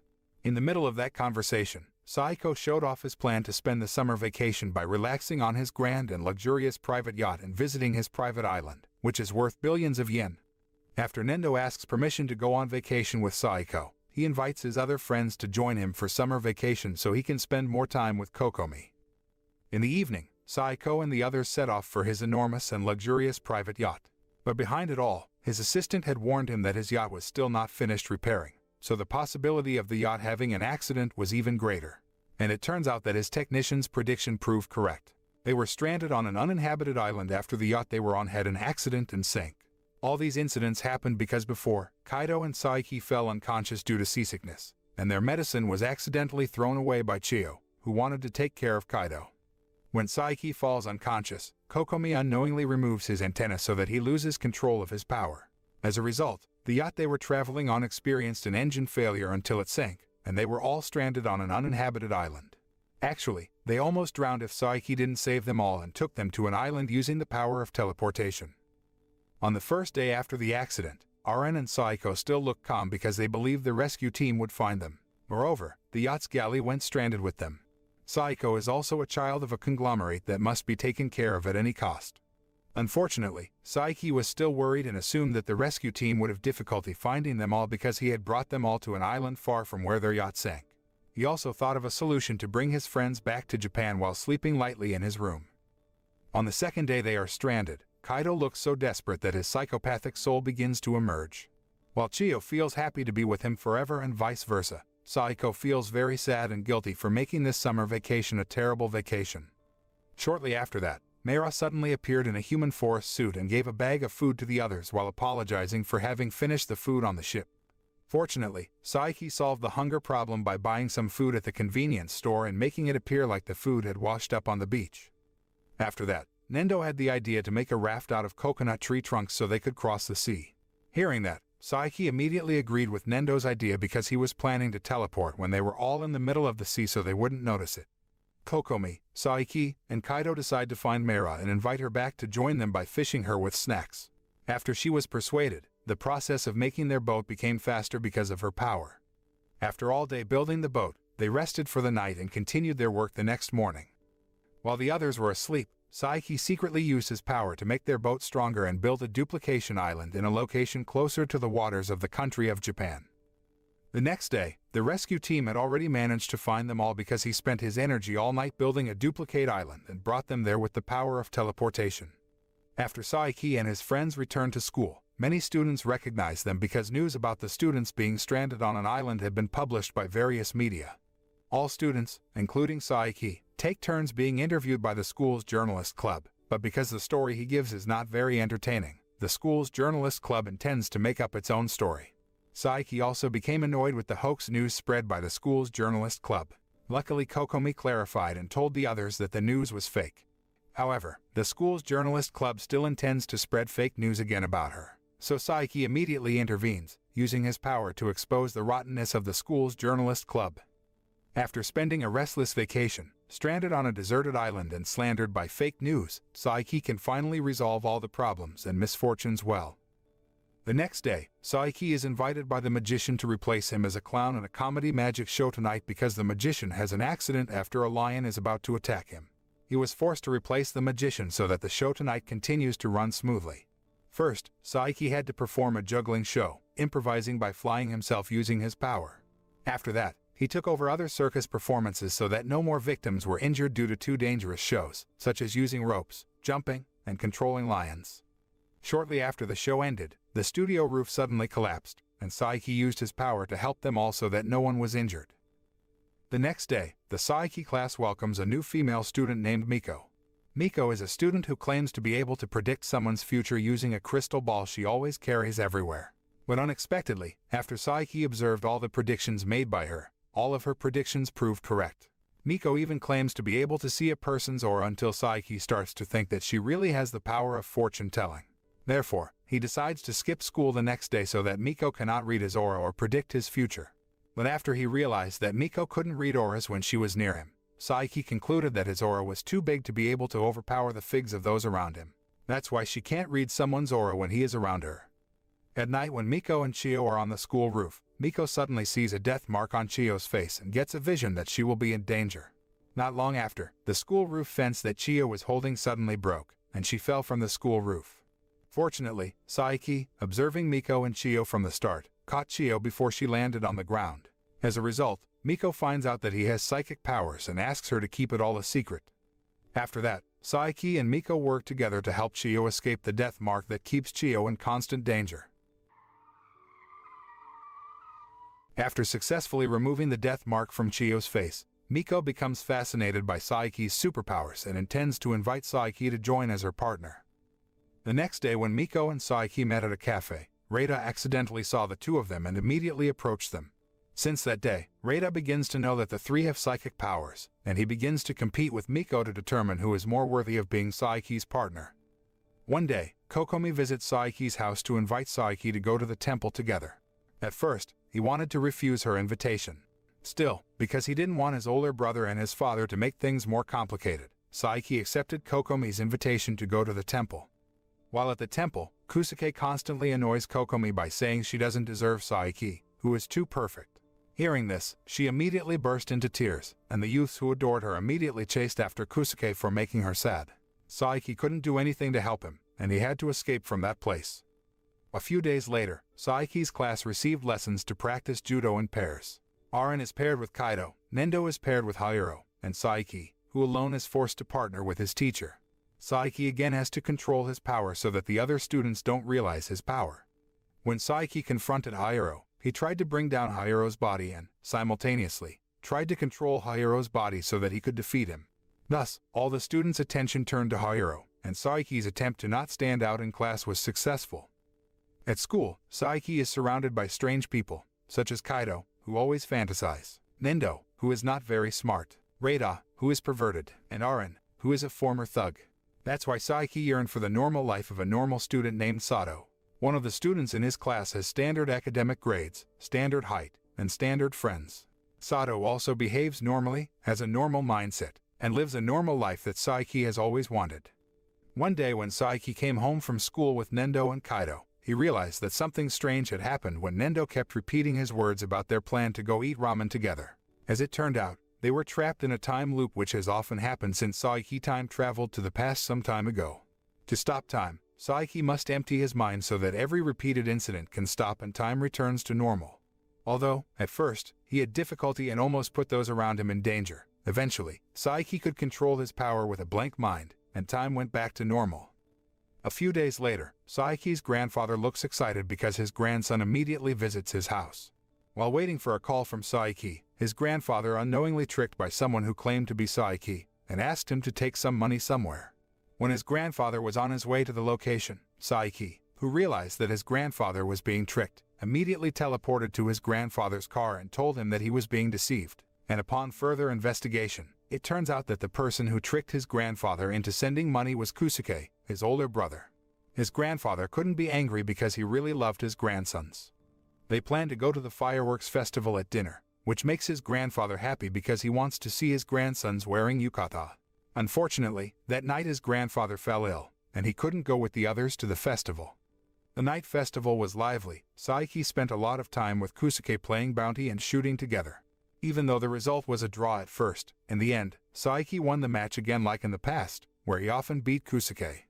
S1: In the middle of that conversation, Saiko showed off his plan to spend the summer vacation by relaxing on his grand and luxurious private yacht and visiting his private island, which is worth billions of yen. After Nendo asks permission to go on vacation with Saiko, he invites his other friends to join him for summer vacation so he can spend more time with Kokomi. In the evening, Saiko and the others set off for his enormous and luxurious private yacht. But behind it all, his assistant had warned him that his yacht was still not finished repairing, so the possibility of the yacht having an accident was even greater. And it turns out that his technician's prediction proved correct. They were stranded on an uninhabited island after the yacht they were on had an accident and sank. All these incidents happened because before, Kaido and Saiki fell unconscious due to seasickness, and their medicine was accidentally thrown away by Chiyo, who wanted to take care of Kaido. When Saiki falls unconscious, Kokomi unknowingly removes his antenna so that he loses control of his power. As a result, the yacht they were traveling on experienced an engine failure until it sank, and they were all stranded on an uninhabited island. Actually, they almost drowned if Saiki didn't save them all and took them to an island using the power of teleportation. On the first day after the accident, Aren and Saiko still looked calm because they believed the rescue team would find them. Moreover, the yacht's galley went stranded with them. Saiko is also a child of a conglomerate that must be taken care of at any cost. Unfortunately, Saiki was still worried and assumed that the rescue team would have difficulty finding them all because he had brought them all to an island far from where their yacht sank. He also thought of a solution to bring his friends back to Japan while sleeping lightly in his room. On the second day they are stranded, Kaido looks so desperate that his psychopathic soul begins to emerge. While Chiyo feels happy to be with him forever and vice versa, Saiko feels very sad and guilty for making this summer vacation a terrible vacation. Shortly after that, Meira suddenly appeared in a human forest suit and gave a bag of food to the others while apologizing for having finished the food on the ship. Fortunately, Saiki solved the hunger problem by buying some food at the convenience store and making it appear like the food had washed up on the beach. After that, Nendo had the idea to make a raft out of coconut tree trunks so they could cross the sea. Hearing that, Saiki immediately agreed with Nendo's idea because he was planning to teleport when they were all in the middle of the sea so they wouldn't notice it. Kokomi, Saiki, and Kaido decide to find Meira and invite her back to join them by fishing her with snacks. After she was persuaded, the process of making their boat became faster because of her power. After all day building the boat, they rested for the night and continued their work the next morning. While the others were asleep, Saiki secretly used his power to make their boat stronger and build a duplication island in a location closer to the waters of the country of Japan. The next day, the rescue team had already managed to find them all because he spent his energy all night building a duplicate island and brought them there with the power of teleportation. After Saiki and his friends returned to school, many students recognized them because news about the students being stranded on an island had been published by various media. All students, including Saiki, take turns being interviewed by the school's journalist club, but because the story he gives is not very entertaining, the school's journalist club intends to make up its own story. Saiki also became annoyed with the hoax news spread by the school's journalist club. Luckily, Kokomi clarified and told the others that the news was fake. However, the school's journalist club still intends to spread fake news again about her, so Saiki immediately intervenes, using his power to expose the rottenness of the school's journalist club. After spending a restless vacation, stranded on a deserted island and slandered by fake news, Saiki can finally resolve all the problems and misfortunes well. The next day, Saiki is invited by the magician to replace him as a clown in a comedy magic show tonight because the magician has an accident after a lion is about to attack him. He was forced to replace the magician so that the show tonight continues to run smoothly. First, Saiki had to perform a juggling show, improvising by flying himself using his power. After that, He took over other circus performances so that no more victims were injured due to too dangerous shows, such as using ropes, jumping, and controlling lions. Shortly after the show ended, the studio roof suddenly collapsed, and Saiki used his power to help them all so that no one was injured. The next day, the Saiki class welcomes a new female student named Miko. Miko is a student who claims to be able to predict someone's future using a crystal ball she always carries everywhere. But unexpectedly, after Saiki observed all the predictions made by her, all of her predictions proved correct. Miko even claims to be able to see a person's aura until Saiki starts to think that she really has the power of fortune-telling. Therefore, he decides to skip school the next day so that Miko cannot read his aura or predict his future. But after he realized that Miko couldn't read auras when she was near him, Saiki concluded that his aura was too big to be able to overpower the figs of those around him. That's why she can't read someone's aura when he is around her. At night when Miko and Chiyo are on the school roof, Miko suddenly sees a death mark on Chiyo's face and gets a vision that she will be in danger. Not long after, the school roof fence that Chiyo was holding suddenly broke, and she fell from the school roof. Fortunately, Saiki, observing Miko and Chiyo from the start, caught Chiyo before she landed on the ground. As a result, Miko finds out that he has psychic powers and asks her to keep it all a secret. After that, Saiki and Miko work together to help Chiyo escape the death mark that keeps Chiyo in constant danger. After successfully removing the death mark from Chiyo's face, Miko becomes fascinated by Saiki's superpowers and intends to invite Saiki to join as her partner. The next day when Miko and Saiki met at a cafe, Reita accidentally saw the two of them and immediately approached them. Since that day, Reita begins to know that the three have psychic powers, and he begins to compete with Miko to determine who is more worthy of being Saiki's partner. One day, Kokomi visits Saiki's house to invite Saiki to go to the temple together. At first, he wanted to refuse her invitation. Still, because he didn't want his older brother and his father to make things more complicated, Saiki accepted Kokomi's invitation to go to the temple. While at the temple, Kusuke constantly annoys Kokomi by saying she doesn't deserve Saiki, who is too perfect. Hearing this, she immediately burst into tears, and the youths who adored her immediately chased after Kusuke for making her sad. Saiki couldn't do anything to help him, and he had to escape from that place. A few days later, Saiki's class received lessons to practice judo in pairs. Arin is paired with Kaido, Nendo is paired with Hayuro, and Saiki, who alone is forced to partner with his teacher. Saiki again has to control his power so that the other students don't realize his power. When Saiki confronted Hayuro, he tried to bring down Hayuro's body and, simultaneously, tried to control Hayuro's body so that he could defeat him. Thus, all the students' attention turned to Hayuro, and Saiki's attempt to not stand out in class was successful. At school, Saiki is surrounded by strange people, such as Kaido, who always fantasize, Nendo, who is not very smart, Reita, who is perverted, and Arin, who is a former thug. That's why Saiki yearned for the normal life of a normal student named Sato. One of the students in his class has standard academic grades, standard height, and standard friends. Sato also behaves normally, has a normal mindset, and lives a normal life that Saiki has always wanted. One day when Saiki came home from school with Nendo and Kaido, he realized that something strange had happened when Nendo kept repeating his words about their plan to go eat ramen together. As it turned out, they were trapped in a time loop which has often happened since Saiki time traveled to the past some time ago. To stop time, Saiki must empty his mind so that every repeated incident can stop and time returns to normal. Although, at first, he had difficulty and almost put those around him in danger, eventually, Saiki could control his power with a blank mind, and time went back to normal. A few days later, Saiki's grandfather looks excited because his grandson immediately visits his house. While waiting for a call from Saiki, his grandfather unknowingly tricked by someone who claimed to be Saiki, and asked him to take some money somewhere. When his grandfather was on his way to the location, Saiki, who realized that his grandfather was being tricked, immediately teleported to his grandfather's car and told him that he was being deceived. And upon further investigation, it turns out that the person who tricked his grandfather into sending money was Kusuke, his older brother. His grandfather couldn't be angry because he really loved his grandsons. They plan to go to the fireworks festival at dinner, which makes his grandfather happy because he wants to see his grandsons wearing yukata. Unfortunately, that night his grandfather fell ill, and he couldn't go with the others to the festival. The night festival was lively. Saiki spent a lot of time with Kusuke playing bounty and shooting together. Even though the result was a draw at first, in the end, Saiki won the match again like in the past, where he often beat Kusuke.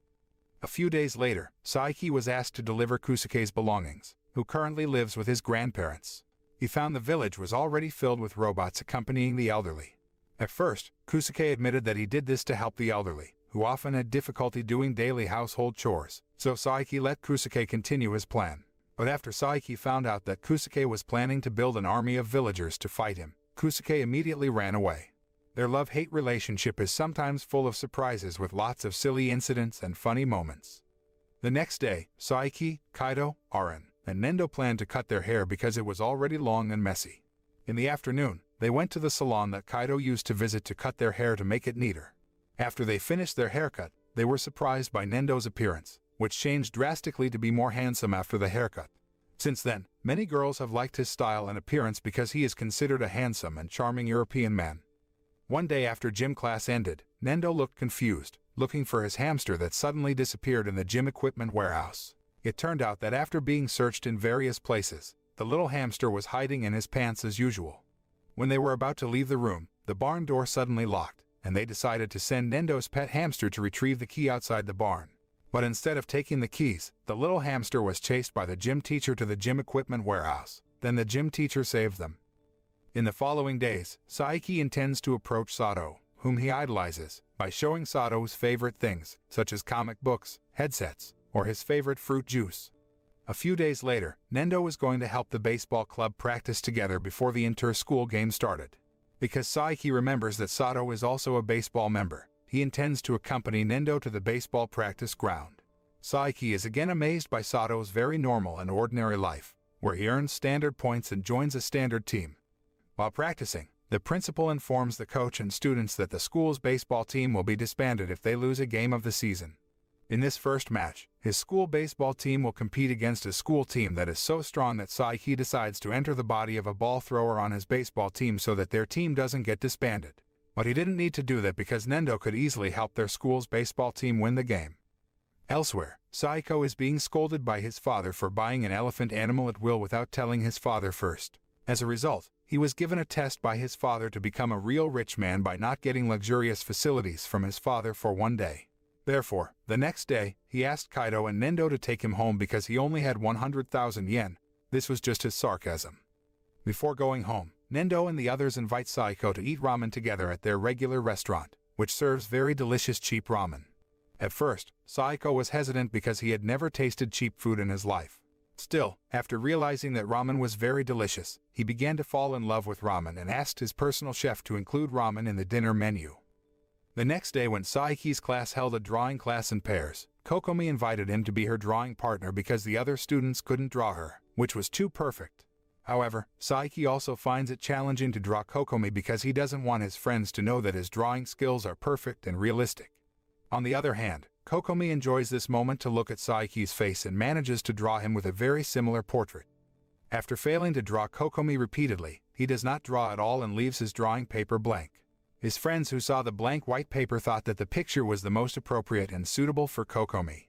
S1: A few days later, Saiki was asked to deliver Kusuke's belongings, who currently lives with his grandparents. He found the village was already filled with robots accompanying the elderly. At first, Kusuke admitted that he did this to help the elderly, who often had difficulty doing daily household chores, so Saiki let Kusuke continue his plan. But after Saiki found out that Kusuke was planning to build an army of villagers to fight him, Kusuke immediately ran away. Their love-hate relationship is sometimes full of surprises with lots of silly incidents and funny moments. The next day, Saiki, Kaido, Aren, and Nendo planned to cut their hair because it was already long and messy. In the afternoon, they went to the salon that Kaido used to visit to cut their hair to make it neater. After they finished their haircut, they were surprised by Nendo's appearance, which changed drastically to be more handsome after the haircut. Since then, many girls have liked his style and appearance because he is considered a handsome and charming European man. One day after gym class ended, Nendo looked confused, looking for his hamster that suddenly disappeared in the gym equipment warehouse. It turned out that after being searched in various places, the little hamster was hiding in his pants as usual. When they were about to leave the room, the barn door suddenly locked, and they decided to send Nendo's pet hamster to retrieve the key outside the barn. But instead of taking the keys, the little hamster was chased by the gym teacher to the gym equipment warehouse. Then the gym teacher saved them. In the following days, Saiki intends to approach Sato, whom he idolizes, by showing Sato's favorite things, such as comic books, headsets, or his favorite fruit juice. A few days later, Nendo is going to help the baseball club practice together before the inter-school game started. Because Saiki remembers that Sato is also a baseball member, he intends to accompany Nendo to the baseball practice ground. Saiki is again amazed by Sato's very normal and ordinary life, where he earns standard points and joins a standard team. While practicing, the principal informs the coach and students that the school's baseball team will be disbanded if they lose a game of the season. In this first match, his school baseball team will compete against a school team that is so strong that Saiki decides to enter the body of a ball thrower on his baseball team so that their team doesn't get disbanded. But he didn't need to do that because Nendo could easily help their school's baseball team win the game. Elsewhere, Saiko is being scolded by his father for buying an elephant animal at will without telling his father first. As a result, he was given a test by his father to become a real rich man by not getting luxurious facilities from his father for one day. Therefore, the next day, he asked Kaido and Nendo to take him home because he only had 100,000 yen. This was just his sarcasm. Before going home, Nendo and the others invite Saiko to eat ramen together at their regular restaurant, which serves very delicious cheap ramen. At first, Saiko was hesitant because he had never tasted cheap food in his life. Still, after realizing that ramen was very delicious, he began to fall in love with ramen and asked his personal chef to include ramen in the dinner menu. The next day when Saiki's class held a drawing class in pairs, Kokomi invited him to be her drawing partner because the other students couldn't draw her, which was too perfect. However, Saiki also finds it challenging to draw Kokomi because he doesn't want his friends to know that his drawing skills are perfect and realistic. On the other hand, Kokomi enjoys this moment to look at Saiki's face and manages to draw him with a very similar portrait. After failing to draw Kokomi repeatedly, he does not draw at all and leaves his drawing paper blank. His friends who saw the blank white paper thought that the picture was the most appropriate and suitable for Kokomi.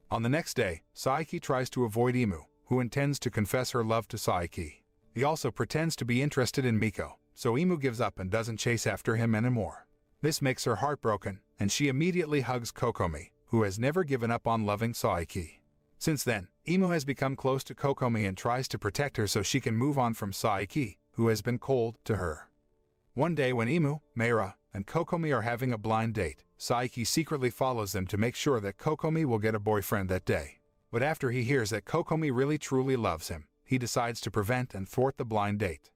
S1: On the next day, Saiki tries to avoid Imu, who intends to confess her love to Saiki. He also pretends to be interested in Miko, so Imu gives up and doesn't chase after him anymore. This makes her heartbroken, and she immediately hugs Kokomi, who has never given up on loving Saiki. Since then, Imu has become close to Kokomi and tries to protect her so she can move on from Saiki, who has been cold to her. One day when Imu, Meira, and Kokomi are having a blind date, Saiki secretly follows them to make sure that Kokomi will get a boyfriend that day. But after he hears that Kokomi really truly loves him, he decides to prevent and thwart the blind date.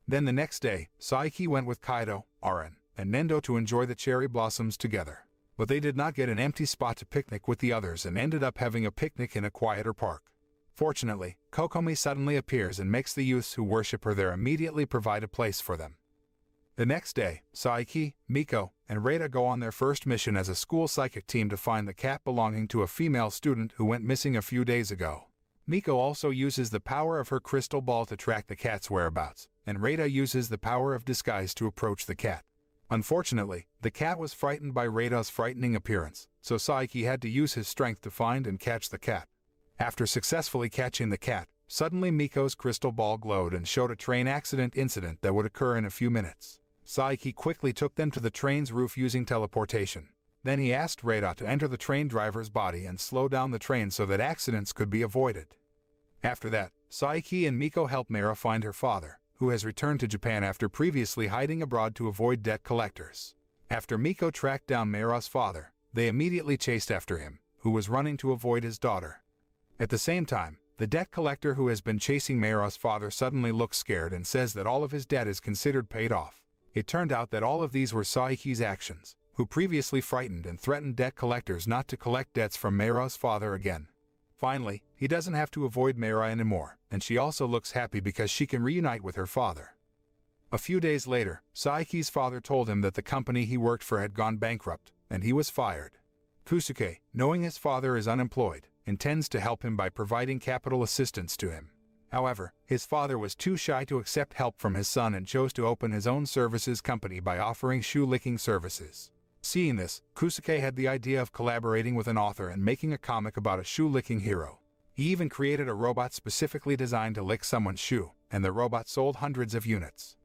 S1: Then the next day, Saiki went with Kaido, Aren, and Nendo to enjoy the cherry blossoms together. But they did not get an empty spot to picnic with the others and ended up having a picnic in a quieter park. Fortunately, Kokomi suddenly appears and makes the youths who worship her there immediately provide a place for them. The next day, Saiki, Miko, and Reita go on their first mission as a school psychic team to find the cat belonging to a female student who went missing a few days ago. Miko also uses the power of her crystal ball to track the cat's whereabouts, and Reita uses the power of disguise to approach the cat. Unfortunately, the cat was frightened by Reita's frightening appearance, so Saiki had to use his strength to find and catch the cat. After successfully catching the cat, suddenly Miko's crystal ball glowed and showed a train accident incident that would occur in a few minutes. Saiki quickly took them to the train's roof using teleportation. Then he asked Reita to enter the train driver's body and slow down the train so that accidents could be avoided. After that, Saiki and Miko help Mera find her father, who has returned to Japan after previously hiding abroad to avoid debt collectors. After Miko tracked down Mera's father, they immediately chased after him, who was running to avoid his daughter. At the same time, the debt collector who has been chasing Mera's father suddenly looks scared and says that all of his debt is considered paid off. It turned out that all of these were Saiki's actions, who previously frightened and threatened debt collectors not to collect debts from Mera's father again. Finally, he doesn't have to avoid Mera anymore, and she also looks happy because she can reunite with her father. A few days later, Saiki's father told him that the company he worked for had gone bankrupt, and he was fired. Kusuke, knowing his father is unemployed, intends to help him by providing capital assistance to him. However, his father was too shy to accept help from his son and chose to open his own services company by offering shoe-licking services. Seeing this, Kusuke had the idea of collaborating with an author and making a comic about a shoe-licking hero. He even created a robot specifically designed to lick someone's shoe, and the robot sold hundreds of units.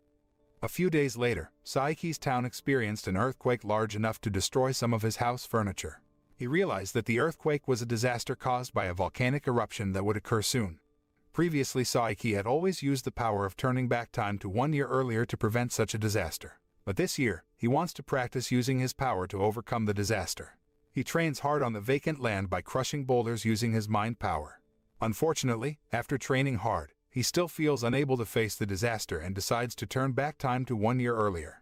S1: A few days later, Saiki's town experienced an earthquake large enough to destroy some of his house furniture. He realized that the earthquake was a disaster caused by a volcanic eruption that would occur soon. Previously, Saiki had always used the power of turning back time to 1 year earlier to prevent such a disaster. But this year, he wants to practice using his power to overcome the disaster. He trains hard on the vacant land by crushing boulders using his mind power. Unfortunately, after training hard, he still feels unable to face the disaster and decides to turn back time to 1 year earlier.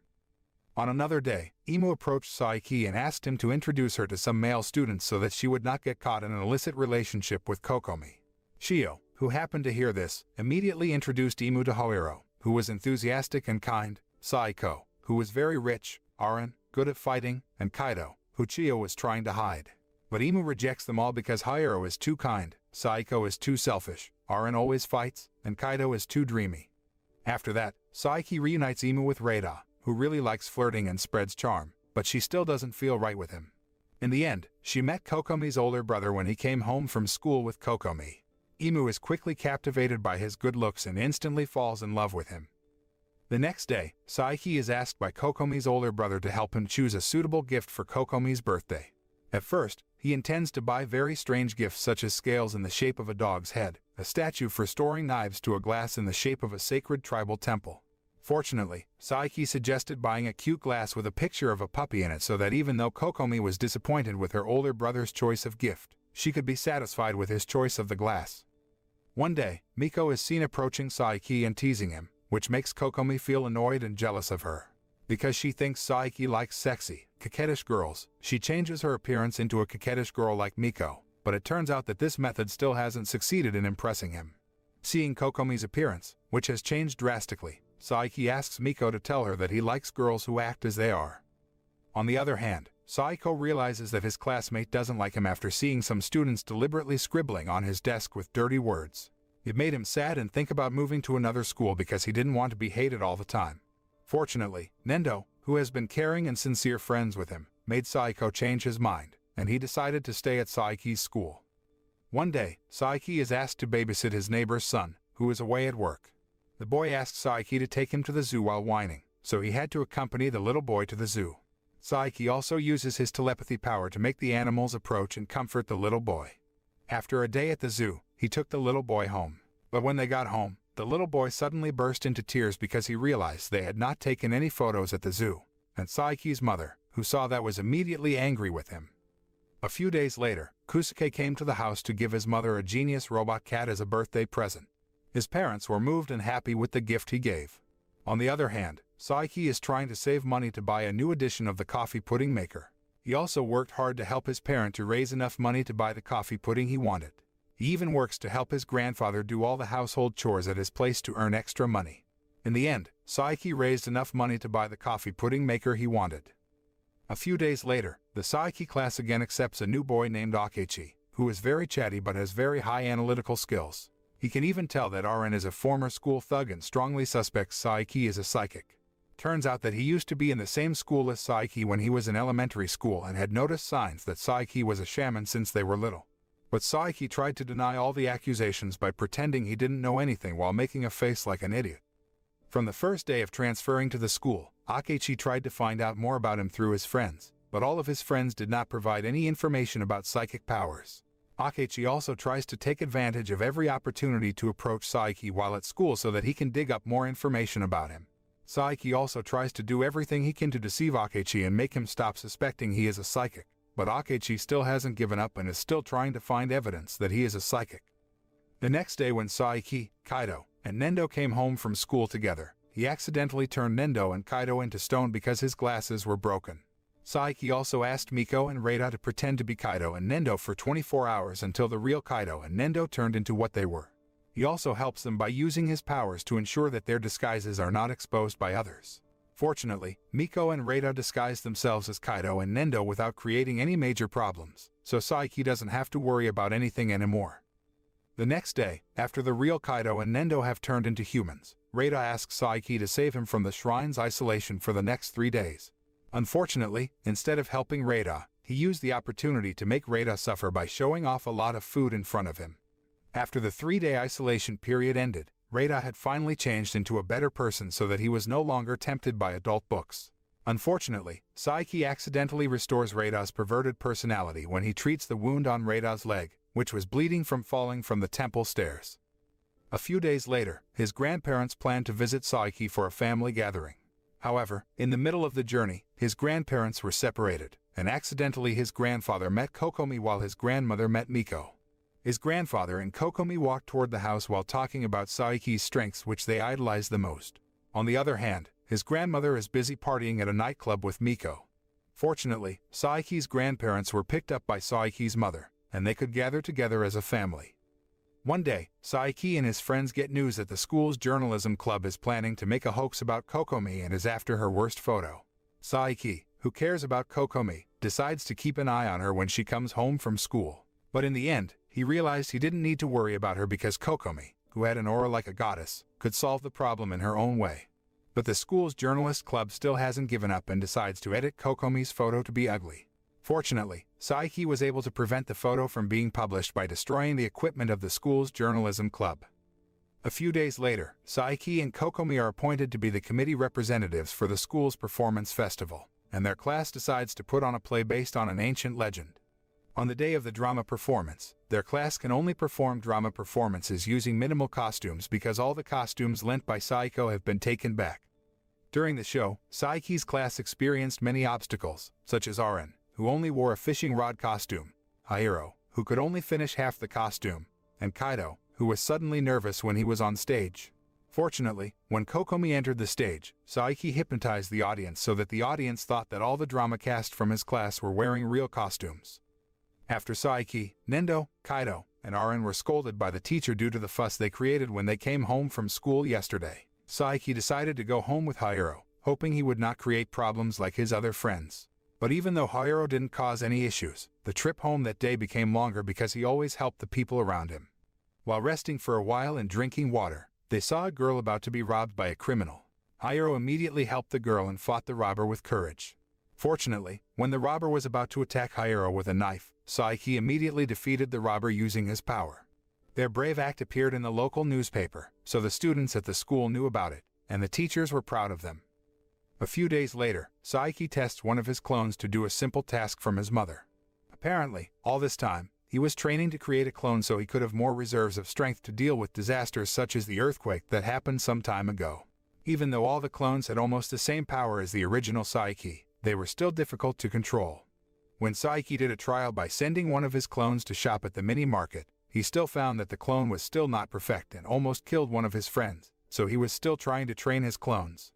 S1: On another day, Imu approached Saiki and asked him to introduce her to some male students so that she would not get caught in an illicit relationship with Kokomi. Shio, who happened to hear this, immediately introduced Imu to Hoiro, who was enthusiastic and kind, Saiko, who was very rich, Aran, good at fighting, and Kaido, who Chio was trying to hide. But Imu rejects them all because Hoiro is too kind, Saiko is too selfish, Aran always fights, and Kaido is too dreamy. After that, Saiki reunites Imu with Reida, who really likes flirting and spreads charm, but she still doesn't feel right with him. In the end, she met Kokomi's older brother when he came home from school with Kokomi. Imu is quickly captivated by his good looks and instantly falls in love with him. The next day, Saiki is asked by Kokomi's older brother to help him choose a suitable gift for Kokomi's birthday. At first, he intends to buy very strange gifts such as scales in the shape of a dog's head, a statue for storing knives to a glass in the shape of a sacred tribal temple. Fortunately, Saiki suggested buying a cute glass with a picture of a puppy in it so that even though Kokomi was disappointed with her older brother's choice of gift, she could be satisfied with his choice of the glass. One day, Miko is seen approaching Saiki and teasing him, which makes Kokomi feel annoyed and jealous of her. Because she thinks Saiki likes sexy, coquettish girls, she changes her appearance into a coquettish girl like Miko, but it turns out that this method still hasn't succeeded in impressing him. Seeing Kokomi's appearance, which has changed drastically, Saiki asks Miko to tell her that he likes girls who act as they are. On the other hand, Saiko realizes that his classmate doesn't like him after seeing some students deliberately scribbling on his desk with dirty words. It made him sad and think about moving to another school because he didn't want to be hated all the time. Fortunately, Nendo, who has been caring and sincere friends with him, made Saiko change his mind, and he decided to stay at Saiki's school. One day, Saiki is asked to babysit his neighbor's son, who is away at work. The boy asked Saiki to take him to the zoo while whining, so he had to accompany the little boy to the zoo. Saiki also uses his telepathy power to make the animals approach and comfort the little boy. After a day at the zoo, he took the little boy home. But when they got home, the little boy suddenly burst into tears because he realized they had not taken any photos at the zoo, and Saiki's mother, who saw that, was immediately angry with him. A few days later, Kusuke came to the house to give his mother a genius robot cat as a birthday present. His parents were moved and happy with the gift he gave. On the other hand, Saiki is trying to save money to buy a new edition of the coffee pudding maker. He also worked hard to help his parent to raise enough money to buy the coffee pudding he wanted. He even works to help his grandfather do all the household chores at his place to earn extra money. In the end, Saiki raised enough money to buy the coffee pudding maker he wanted. A few days later, the Saiki class again accepts a new boy named Akechi, who is very chatty but has very high analytical skills. He can even tell that Aran is a former school thug and strongly suspects Saiki is a psychic. Turns out that he used to be in the same school as Saiki when he was in elementary school and had noticed signs that Saiki was a shaman since they were little. But Saiki tried to deny all the accusations by pretending he didn't know anything while making a face like an idiot. From the first day of transferring to the school, Akechi tried to find out more about him through his friends, but all of his friends did not provide any information about psychic powers. Akechi also tries to take advantage of every opportunity to approach Saiki while at school so that he can dig up more information about him. Saiki also tries to do everything he can to deceive Akechi and make him stop suspecting he is a psychic, but Akechi still hasn't given up and is still trying to find evidence that he is a psychic. The next day when Saiki, Kaido, and Nendo came home from school together, he accidentally turned Nendo and Kaido into stone because his glasses were broken. Saiki also asked Miko and Reita to pretend to be Kaido and Nendo for 24 hours until the real Kaido and Nendo turned into what they were. He also helps them by using his powers to ensure that their disguises are not exposed by others. Fortunately, Miko and Reita disguised themselves as Kaido and Nendo without creating any major problems, so Saiki doesn't have to worry about anything anymore. The next day, after the real Kaido and Nendo have turned into humans, Reita asks Saiki to save him from the shrine's isolation for the next 3 days. Unfortunately, instead of helping Reita, he used the opportunity to make Reita suffer by showing off a lot of food in front of him. After the 3-day isolation period ended, Reita had finally changed into a better person so that he was no longer tempted by adult books. Unfortunately, Saiki accidentally restores Reita's perverted personality when he treats the wound on Reita's leg, which was bleeding from falling from the temple stairs. A few days later, his grandparents planned to visit Saiki for a family gathering. However, in the middle of the journey, his grandparents were separated, and accidentally his grandfather met Kokomi while his grandmother met Miko. His grandfather and Kokomi walked toward the house while talking about Saiki's strengths which they idolized the most. On the other hand, his grandmother is busy partying at a nightclub with Miko. Fortunately, Saiki's grandparents were picked up by Saiki's mother, and they could gather together as a family. One day, Saiki and his friends get news that the school's journalism club is planning to make a hoax about Kokomi and is after her worst photo. Saiki, who cares about Kokomi, decides to keep an eye on her when she comes home from school. But in the end, he realized he didn't need to worry about her because Kokomi, who had an aura like a goddess, could solve the problem in her own way. But the school's journalist club still hasn't given up and decides to edit Kokomi's photo to be ugly. Fortunately, Saiki was able to prevent the photo from being published by destroying the equipment of the school's journalism club. A few days later, Saiki and Kokomi are appointed to be the committee representatives for the school's performance festival, and their class decides to put on a play based on an ancient legend. On the day of the drama performance, their class can only perform drama performances using minimal costumes because all the costumes lent by Saiko have been taken back. During the show, Saiki's class experienced many obstacles, such as Aren, who only wore a fishing rod costume, Hiro, who could only finish half the costume, and Kaido, who was suddenly nervous when he was on stage. Fortunately, when Kokomi entered the stage, Saiki hypnotized the audience so that the audience thought that all the drama cast from his class were wearing real costumes. After Saiki, Nendo, Kaido, and Aren were scolded by the teacher due to the fuss they created when they came home from school yesterday, Saiki decided to go home with Hiro, hoping he would not create problems like his other friends. But even though Hiro didn't cause any issues, the trip home that day became longer because he always helped the people around him. While resting for a while and drinking water, they saw a girl about to be robbed by a criminal. Hiro immediately helped the girl and fought the robber with courage. Fortunately, when the robber was about to attack Hiro with a knife, Saiki immediately defeated the robber using his power. Their brave act appeared in the local newspaper, so the students at the school knew about it, and the teachers were proud of them. A few days later, Saiki tests one of his clones to do a simple task from his mother. Apparently, all this time, he was training to create a clone so he could have more reserves of strength to deal with disasters such as the earthquake that happened some time ago. Even though all the clones had almost the same power as the original Saiki, they were still difficult to control. When Saiki did a trial by sending one of his clones to shop at the mini-market, he still found that the clone was still not perfect and almost killed one of his friends, so he was still trying to train his clones.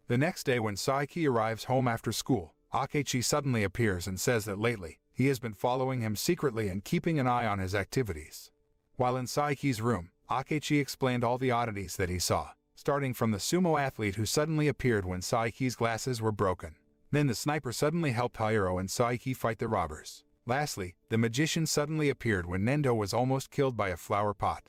S1: The next day when Saiki arrives home after school, Akechi suddenly appears and says that lately, he has been following him secretly and keeping an eye on his activities. While in Saiki's room, Akechi explained all the oddities that he saw, starting from the sumo athlete who suddenly appeared when Saiki's glasses were broken. Then the sniper suddenly helped Hiro and Saiki fight the robbers. Lastly, the magician suddenly appeared when Nendo was almost killed by a flower pot.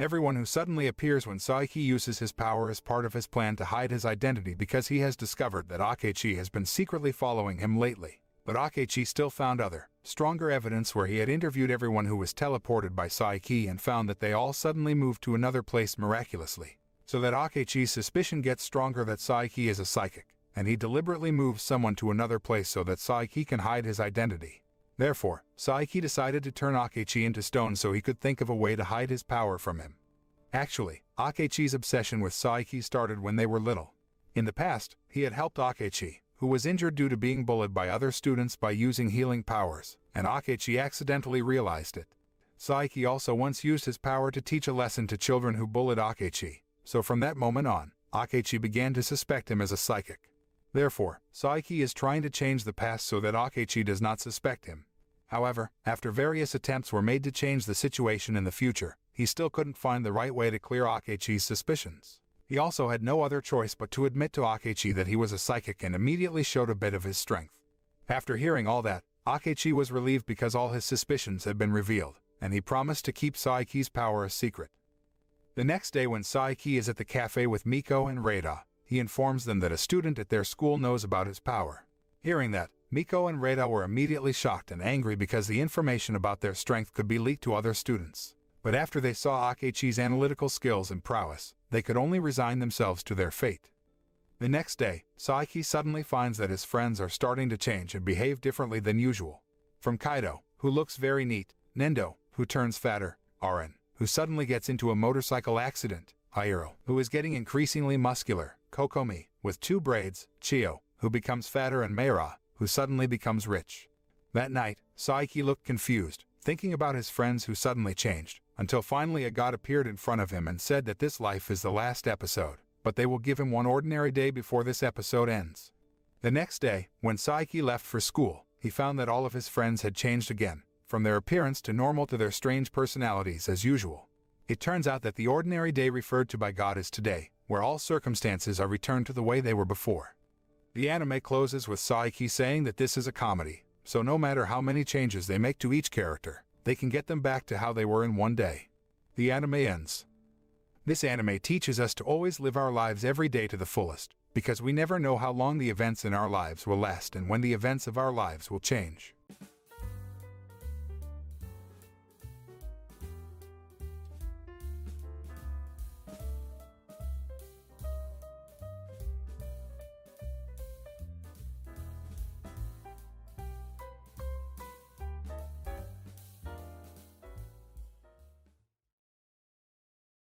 S1: Everyone who suddenly appears when Saiki uses his power is part of his plan to hide his identity because he has discovered that Akechi has been secretly following him lately. But Akechi still found other, stronger evidence where he had interviewed everyone who was teleported by Saiki and found that they all suddenly moved to another place miraculously. So that Akechi's suspicion gets stronger that Saiki is a psychic, and he deliberately moves someone to another place so that Saiki can hide his identity. Therefore, Saiki decided to turn Akechi into stone so he could think of a way to hide his power from him. Actually, Akechi's obsession with Saiki started when they were little. In the past, he had helped Akechi, who was injured due to being bullied by other students by using healing powers, and Akechi accidentally realized it. Saiki also once used his power to teach a lesson to children who bullied Akechi, so from that moment on, Akechi began to suspect him as a psychic. Therefore, Saiki is trying to change the past so that Akechi does not suspect him. However, after various attempts were made to change the situation in the future, he still couldn't find the right way to clear Akechi's suspicions. He also had no other choice but to admit to Akechi that he was a psychic and immediately showed a bit of his strength. After hearing all that, Akechi was relieved because all his suspicions had been revealed, and he promised to keep Saiki's power a secret. The next day when Saiki is at the cafe with Miko and Reida, he informs them that a student at their school knows about his power. Hearing that, Miko and Reida were immediately shocked and angry because the information about their strength could be leaked to other students. But after they saw Akechi's analytical skills and prowess, they could only resign themselves to their fate. The next day, Saiki suddenly finds that his friends are starting to change and behave differently than usual. From Kaido, who looks very neat, Nendo, who turns fatter, Aren, who suddenly gets into a motorcycle accident, Hiro, who is getting increasingly muscular, Kokomi, with 2 braids, Chio, who becomes fatter, and Meira, who suddenly becomes rich. That night, Saiki looked confused, thinking about his friends who suddenly changed, until finally a god appeared in front of him and said that this life is the last episode, but they will give him one ordinary day before this episode ends. The next day, when Saiki left for school, he found that all of his friends had changed again, from their appearance to normal to their strange personalities as usual. It turns out that the ordinary day referred to by God is today, where all circumstances are returned to the way they were before. The anime closes with Saiki saying that this is a comedy, so no matter how many changes they make to each character, they can get them back to how they were in one day. The anime ends. This anime teaches us to always live our lives every day to the fullest, because we never know how long the events in our lives will last and when the events of our lives will change.